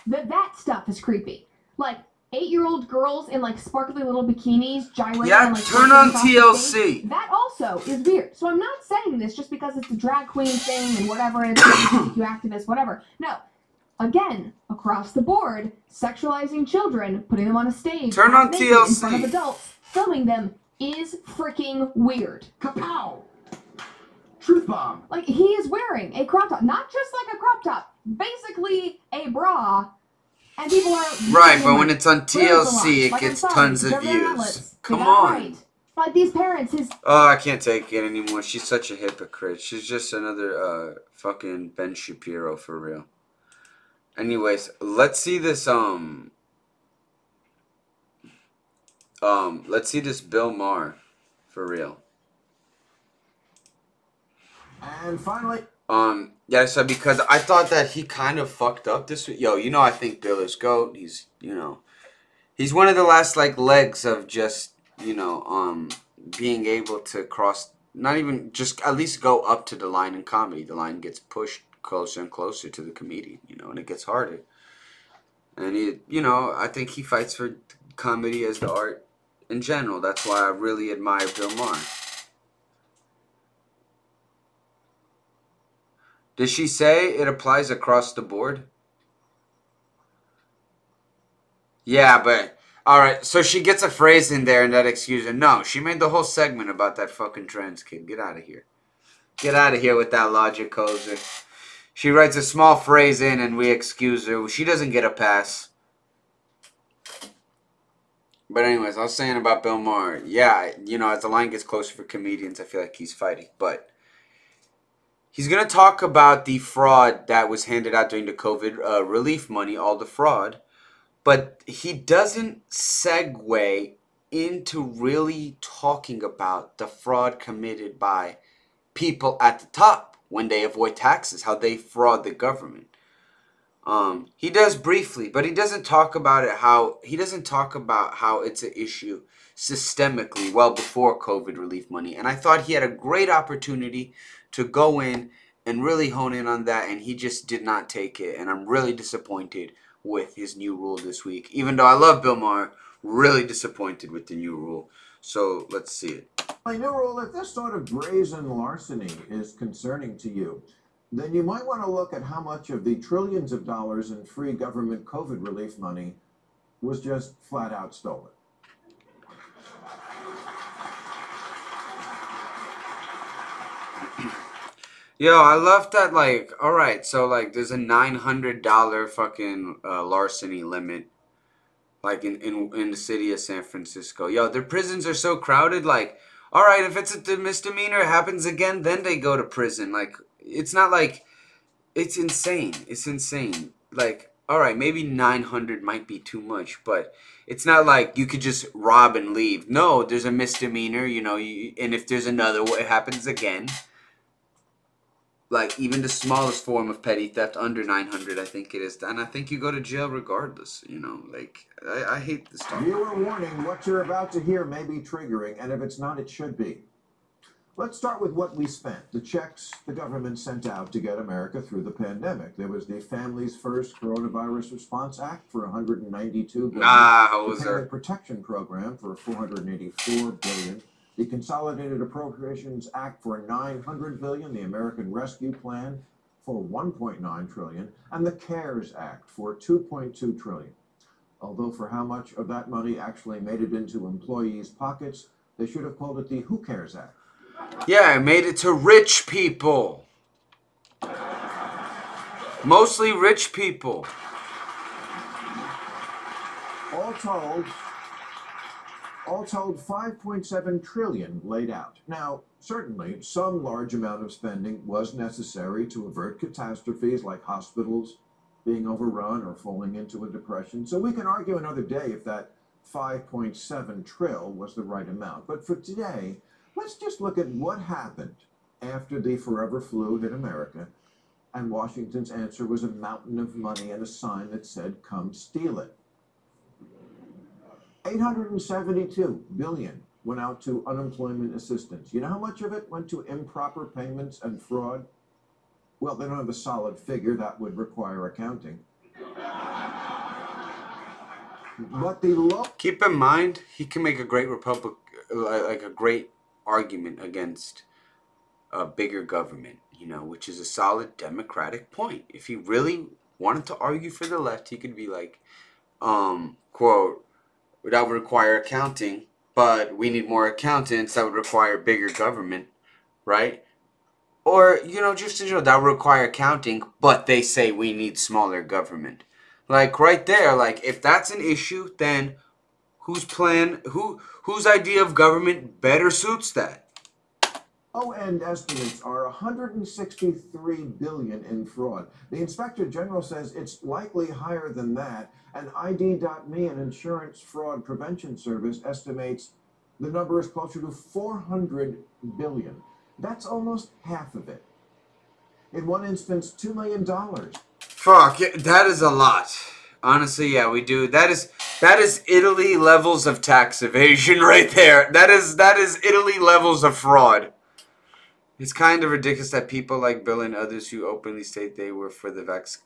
that stuff is creepy. Like, 8-year-old girls in like sparkly little bikinis gyrating. Yeah, and, like, turn on TLC. That also is weird. So I'm not saying this just because it's a drag queen thing and whatever, and it's LGBTQ activists, whatever. No. Again, across the board, sexualizing children, putting them on a stage, turn on naked TLC in front of adults, filming them is freaking weird. Kapow! Truth bomb. Like, he is wearing a crop top, not just like a crop top, basically a bra. And people are right, but when it's on TLC, it gets tons of views. Come on. Right. Like these parents, Oh, I can't take it anymore. She's such a hypocrite. She's just another fucking Ben Shapiro for real. Anyways, let's see this let's see this Bill Maher for real. And finally, yeah, so because I thought that he kind of fucked up this week. Yo, you know, I think Bill is GOAT. He's, you know, he's one of the last like legs of just, you know, being able to cross, not even just at least go up to the line in comedy. The line gets pushed closer and closer to the comedian, you know, and it gets harder. And he, you know, I think he fights for comedy as the art in general. That's why I really admire Bill Maher. Did she say it applies across the board? Yeah, but alright, so she gets a phrase in there and that excuses her. No, she made the whole segment about that fucking trans kid. Get out of here. Get out of here with that logic, Kozer. She writes a small phrase in and we excuse her. She doesn't get a pass. But anyways, I was saying about Bill Maher. Yeah, you know, as the line gets closer for comedians, I feel like he's fighting. But he's going to talk about the fraud that was handed out during the COVID relief money, all the fraud. But he doesn't segue into really talking about the fraud committed by people at the top when they avoid taxes, how they fraud the government. He does briefly, but he doesn't talk about it how it's an issue systemically well before COVID relief money. And I thought he had a great opportunity to go in and really hone in on that, and he just did not take it. And I'm really disappointed with his new rule this week. Even though I love Bill Maher, really disappointed with the new rule. So let's see it. My new rule, if this sort of brazen larceny is concerning to you, then you might want to look at how much of the trillions of dollars in free government COVID relief money was just flat out stolen. Yo, I love that, like, alright, so, like, there's a $900 fucking larceny limit, like, in the city of San Francisco. Yo, their prisons are so crowded, like, alright, if it's a misdemeanor, it happens again, then they go to prison. Like, it's not like, it's insane. It's insane. Like, alright, maybe 900 might be too much, but it's not like you could just rob and leave. No, there's a misdemeanor, you know, and if there's another one, it happens again. Like, even the smallest form of petty theft, under 900, I think it is. And I think you go to jail regardless, you know. Like, I hate this stuff. Viewer warning, what you're about to hear may be triggering, and if it's not, it should be. Let's start with what we spent, the checks the government sent out to get America through the pandemic. There was the Families First Coronavirus Response Act for $192 billion. The Payment Protection Program for $484 billion. The Consolidated Appropriations Act for $900 billion. The American Rescue Plan for $1.9 trillion. And the CARES Act for $2.2 trillion. Although for how much of that money actually made it into employees' pockets, they should have called it the Who Cares Act. Yeah, it made it to rich people. Mostly rich people. All told, 5.7 trillion laid out. Now, certainly, some large amount of spending was necessary to avert catastrophes like hospitals being overrun or falling into a depression. So we can argue another day if that 5.7 trill was the right amount. But for today, let's just look at what happened after the forever flu hit America, and Washington's answer was a mountain of money and a sign that said, "Come steal it." $872 billion went out to unemployment assistance. You know how much of it went to improper payments and fraud? Well, they don't have a solid figure. That would require accounting. But keep in mind, he can make a great great argument against a bigger government, you know, which is a solid democratic point. If he really wanted to argue for the left, he could be like, quote, that would require accounting, but we need more accountants. That would require bigger government, right? Or, you know, just to show that would require accounting, but they say we need smaller government. Like right there, like if that's an issue, then whose idea of government better suits that? Oh, and estimates are $163 billion in fraud. The Inspector General says it's likely higher than that, and ID.me, an insurance fraud prevention service, estimates the number is closer to $400 billion. That's almost half of it. In one instance, $2 million. Fuck, that is a lot. Honestly, yeah, we do. That is Italy levels of tax evasion right there. That is Italy levels of fraud. It's kind of ridiculous that people like Bill and others who openly state they were for the vax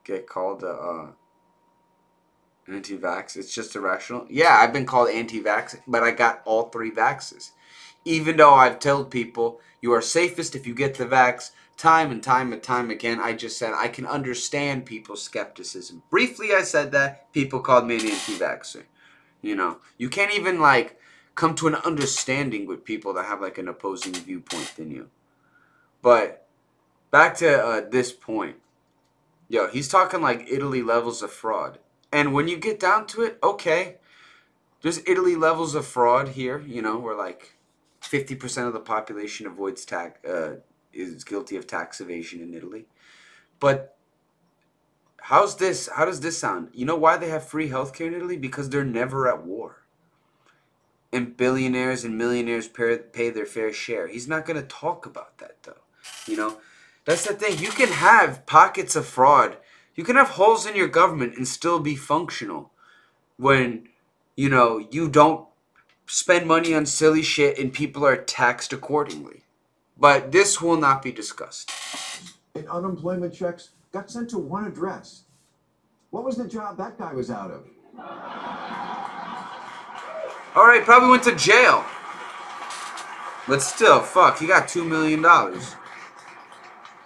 get called anti-vax. It's just irrational. Yeah, I've been called anti-vax, but I got all 3 vaxes. Even though I've told people you are safest if you get the vax time and time again, I just said I can understand people's skepticism. Briefly, I said that. People called me an anti-vaxxer. You know, you can't even like come to an understanding with people that have like an opposing viewpoint than you. But back to this point. Yo, he's talking like Italy levels of fraud. And when you get down to it, okay, there's Italy levels of fraud here, you know, where like 50% of the population avoids is guilty of tax evasion in Italy. But how does this sound? You know why they have free healthcare in Italy? Because they're never at war. And billionaires and millionaires pay their fair share. He's not going to talk about that, though. You know, that's the thing. You can have pockets of fraud. You can have holes in your government and still be functional when, you know, you don't spend money on silly shit and people are taxed accordingly. But this will not be discussed. In unemployment checks, got sent to one address. What was the job that guy was out of? All right, probably went to jail. But still, fuck, he got $2 million.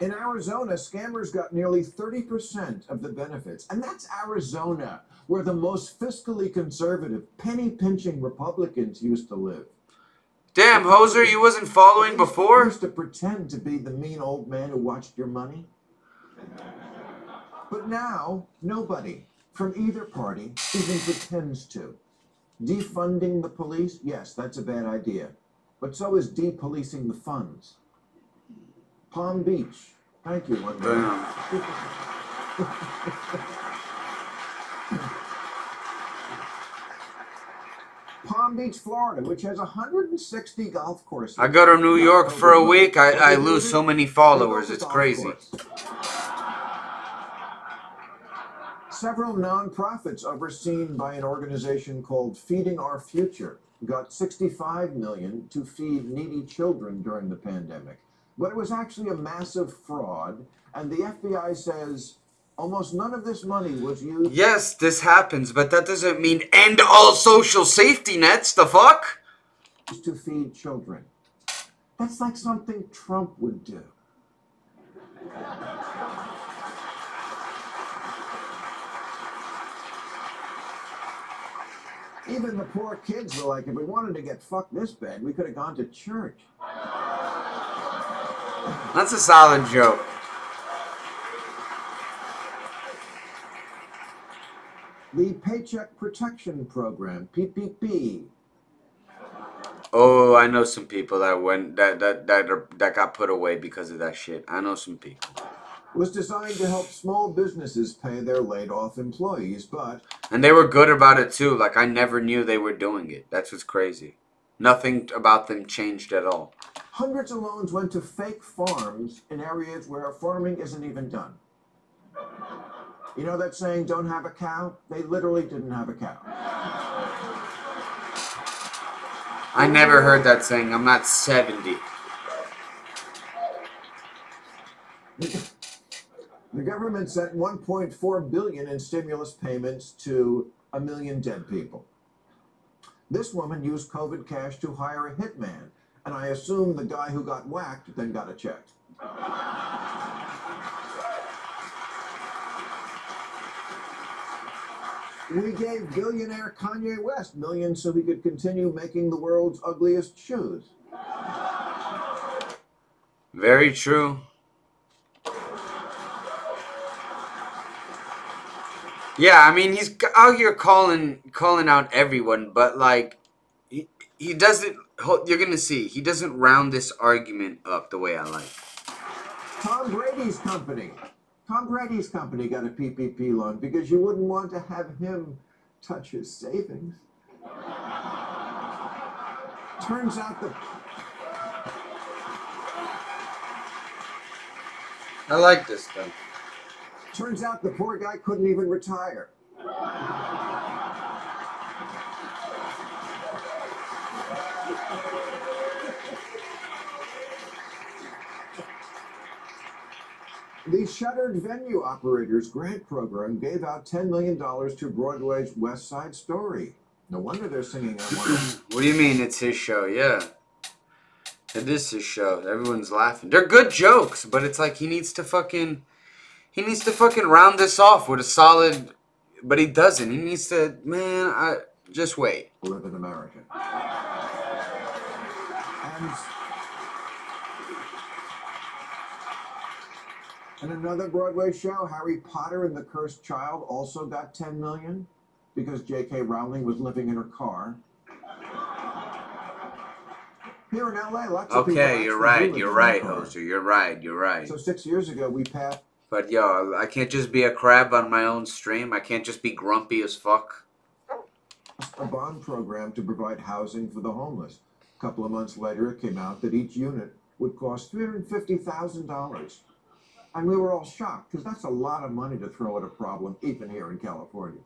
In Arizona, scammers got nearly 30% of the benefits. And that's Arizona, where the most fiscally conservative, penny-pinching Republicans used to live. Damn, Hoser, you wasn't following before? Used to pretend to be the mean old man who watched your money. But now, nobody from either party even pretends to. Defunding the police? Yes, that's a bad idea. But so is depolicing the funds. Palm Beach. Thank you, one man. Palm Beach, Florida, which has 160 golf courses. I go to New York for a week. I lose so many followers. It's crazy. Several nonprofits overseen by an organization called Feeding Our Future got $65 million to feed needy children during the pandemic. But it was actually a massive fraud, and the FBI says almost none of this money was used. Yes, this happens, but that doesn't mean end all social safety nets. The fuck? To feed children. That's like something Trump would do. Even the poor kids were like, if we wanted to get fucked this bad, we could have gone to church. That's a solid joke. The Paycheck Protection Program, PPP. Oh, I know some people that got put away because of that shit. I know some people. Was designed to help small businesses pay their laid-off employees, but... And they were good about it too. Like, I never knew they were doing it. That's what's crazy. Nothing about them changed at all. Hundreds of loans went to fake farms in areas where farming isn't even done. You know that saying, don't have a cow? They literally didn't have a cow. I never heard that saying. I'm not 70. The government sent $1.4 billion in stimulus payments to 1 million dead people. This woman used COVID cash to hire a hitman, and I assume the guy who got whacked then got a check. We gave billionaire Kanye West millions so he could continue making the world's ugliest shoes. Very true. Yeah, I mean, he's out here calling out everyone, but like, he doesn't. You're gonna see, he doesn't round this argument up the way I like. Tom Brady's company got a PPP loan because you wouldn't want to have him touch his savings. Turns out I like this though. Turns out the poor guy couldn't even retire. The Shuttered Venue Operators Grant Program gave out $10 million to Broadway's West Side Story. No wonder they're singing I Want to... What do you mean it's his show? Yeah. It is his show. Everyone's laughing. They're good jokes, but it's like he needs to fucking round this off with a solid, but he doesn't. He needs to, man, just wait. Live in America. And another Broadway show, Harry Potter and the Cursed Child, also got $10 million because J.K. Rowling was living in her car. Here in L.A., lots of people... Okay, you're right, Hoser. You're right. So 6 years ago, we passed... But yo, I can't just be a crab on my own stream. I can't just be grumpy as fuck. A bond program to provide housing for the homeless. A couple of months later, it came out that each unit would cost $350,000. And we were all shocked, because that's a lot of money to throw at a problem, even here in California.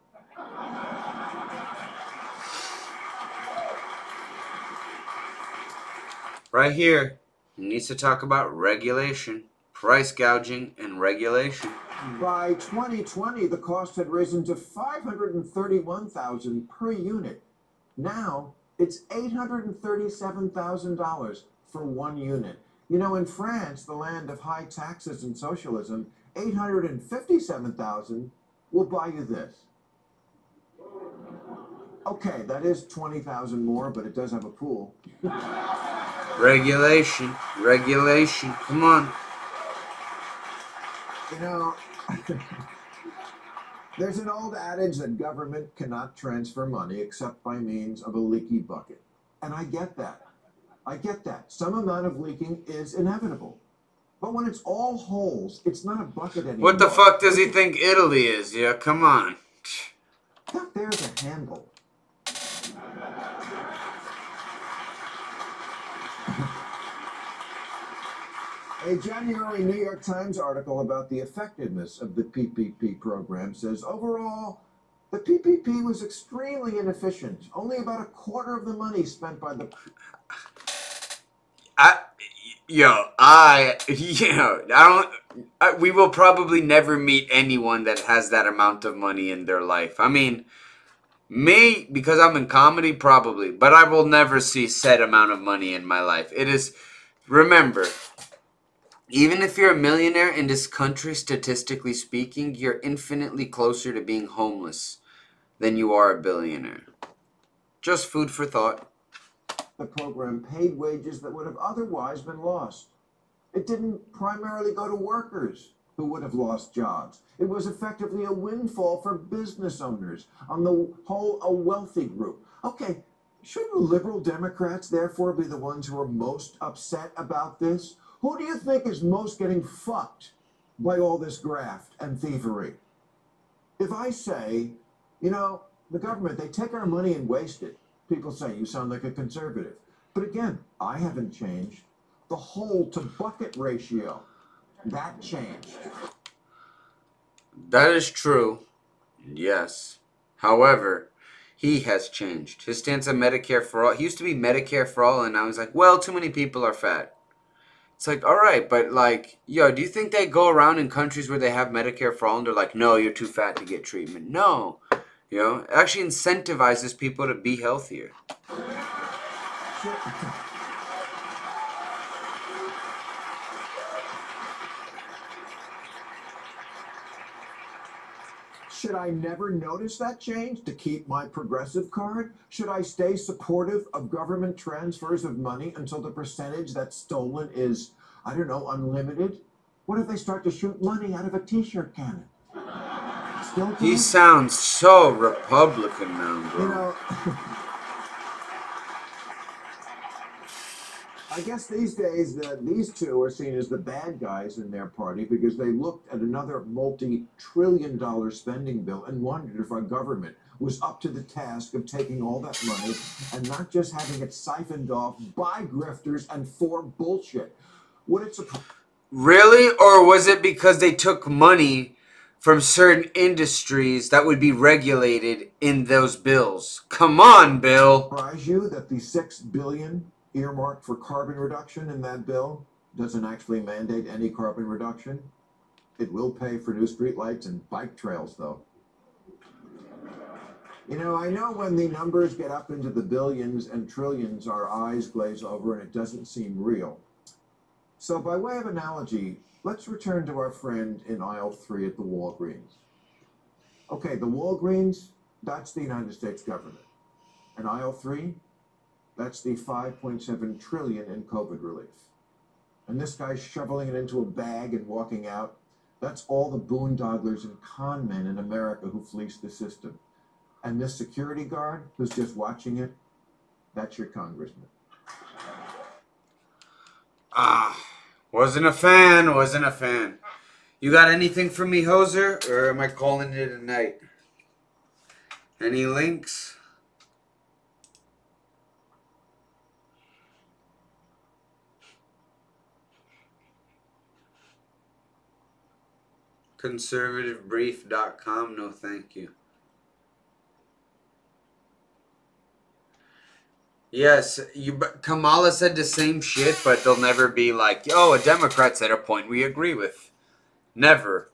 Right here, he needs to talk about regulation, price gouging, and regulation. By 2020, the cost had risen to $531,000 per unit. Now, it's $837,000 for one unit. You know, in France, the land of high taxes and socialism, $857,000 will buy you this. Okay, that is $20,000 more, but it does have a pool. Regulation, come on. You know, there's an old adage that government cannot transfer money except by means of a leaky bucket. And I get that. Some amount of leaking is inevitable. But when it's all holes, it's not a bucket anymore. What the fuck does he think Italy is? Yeah, come on. Look, there's a handle. A January New York Times article about the effectiveness of the PPP program says overall, The PPP was extremely inefficient. Only about a quarter of the money spent by the... we will probably never meet anyone that has that amount of money in their life. I mean, me, because I'm in comedy, probably. But I will never see said amount of money in my life. It is, remember, even if you're a millionaire in this country, statistically speaking, you're infinitely closer to being homeless than you are a billionaire. Just food for thought. The program paid wages that would have otherwise been lost. It didn't primarily go to workers who would have lost jobs. It was effectively a windfall for business owners, on the whole, a wealthy group. Okay, shouldn't liberal Democrats therefore be the ones who are most upset about this? Who do you think is most getting fucked by all this graft and thievery? If I say, you know, the government, they take our money and waste it, people say, you sound like a conservative. But again, I haven't changed. The hole to bucket ratio, that changed. That is true. Yes. However, he has changed. His stance on Medicare for all. He used to be Medicare for all, and now he's like, well, too many people are fat. It's like, all right, but like, yo, do you think they go around in countries where they have Medicare for all and they're like, no, you're too fat to get treatment? No. You know, it actually incentivizes people to be healthier. Should I never notice that change to keep my progressive card? Should I stay supportive of government transfers of money until the percentage that's stolen is, I don't know, unlimited? What if they start to shoot money out of a t-shirt cannon? Still He sounds so Republican now, bro. You know, I guess these days these two are seen as the bad guys in their party because they looked at another multi-trillion-dollar spending bill and wondered if our government was up to the task of taking all that money and not just having it siphoned off by grifters and for bullshit. Would it surprise... Really? Or was it because they took money from certain industries that would be regulated in those bills? Come on, Bill. Surprise you that the $6 billion earmarked for carbon reduction in that bill doesn't actually mandate any carbon reduction? It will pay for new streetlights and bike trails, though. You know, I know when the numbers get up into the billions and trillions, our eyes glaze over and it doesn't seem real. So by way of analogy, let's return to our friend in aisle 3 at the Walgreens. Okay, the Walgreens, that's the United States government. And aisle 3, that's the $5.7 trillion in COVID relief. And this guy's shoveling it into a bag and walking out. That's all the boondogglers and con men in America who fleece the system. And this security guard who's just watching it, that's your congressman. Wasn't a fan. You got anything for me, Hoser? Or am I calling it a night? Any links? Conservativebrief.com, no thank you. Yes, Kamala said the same shit, but they'll never be like, oh, a Democrat said a point we agree with. Never.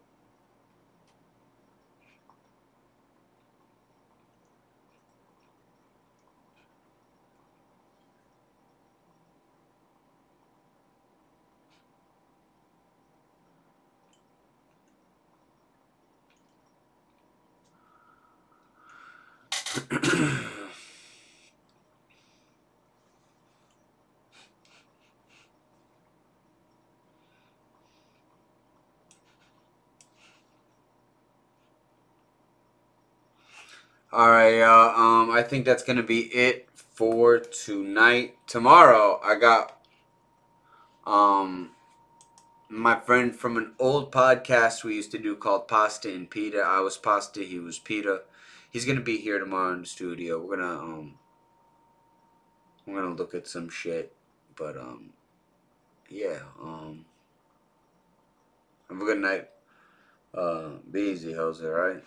Alright, I think that's gonna be it for tonight. Tomorrow, I got my friend from an old podcast we used to do called Pasta and Pita. I was pasta, he was pita. He's gonna be here tomorrow in the studio. We're gonna look at some shit. But yeah, have a good night. Be easy, Jose, alright?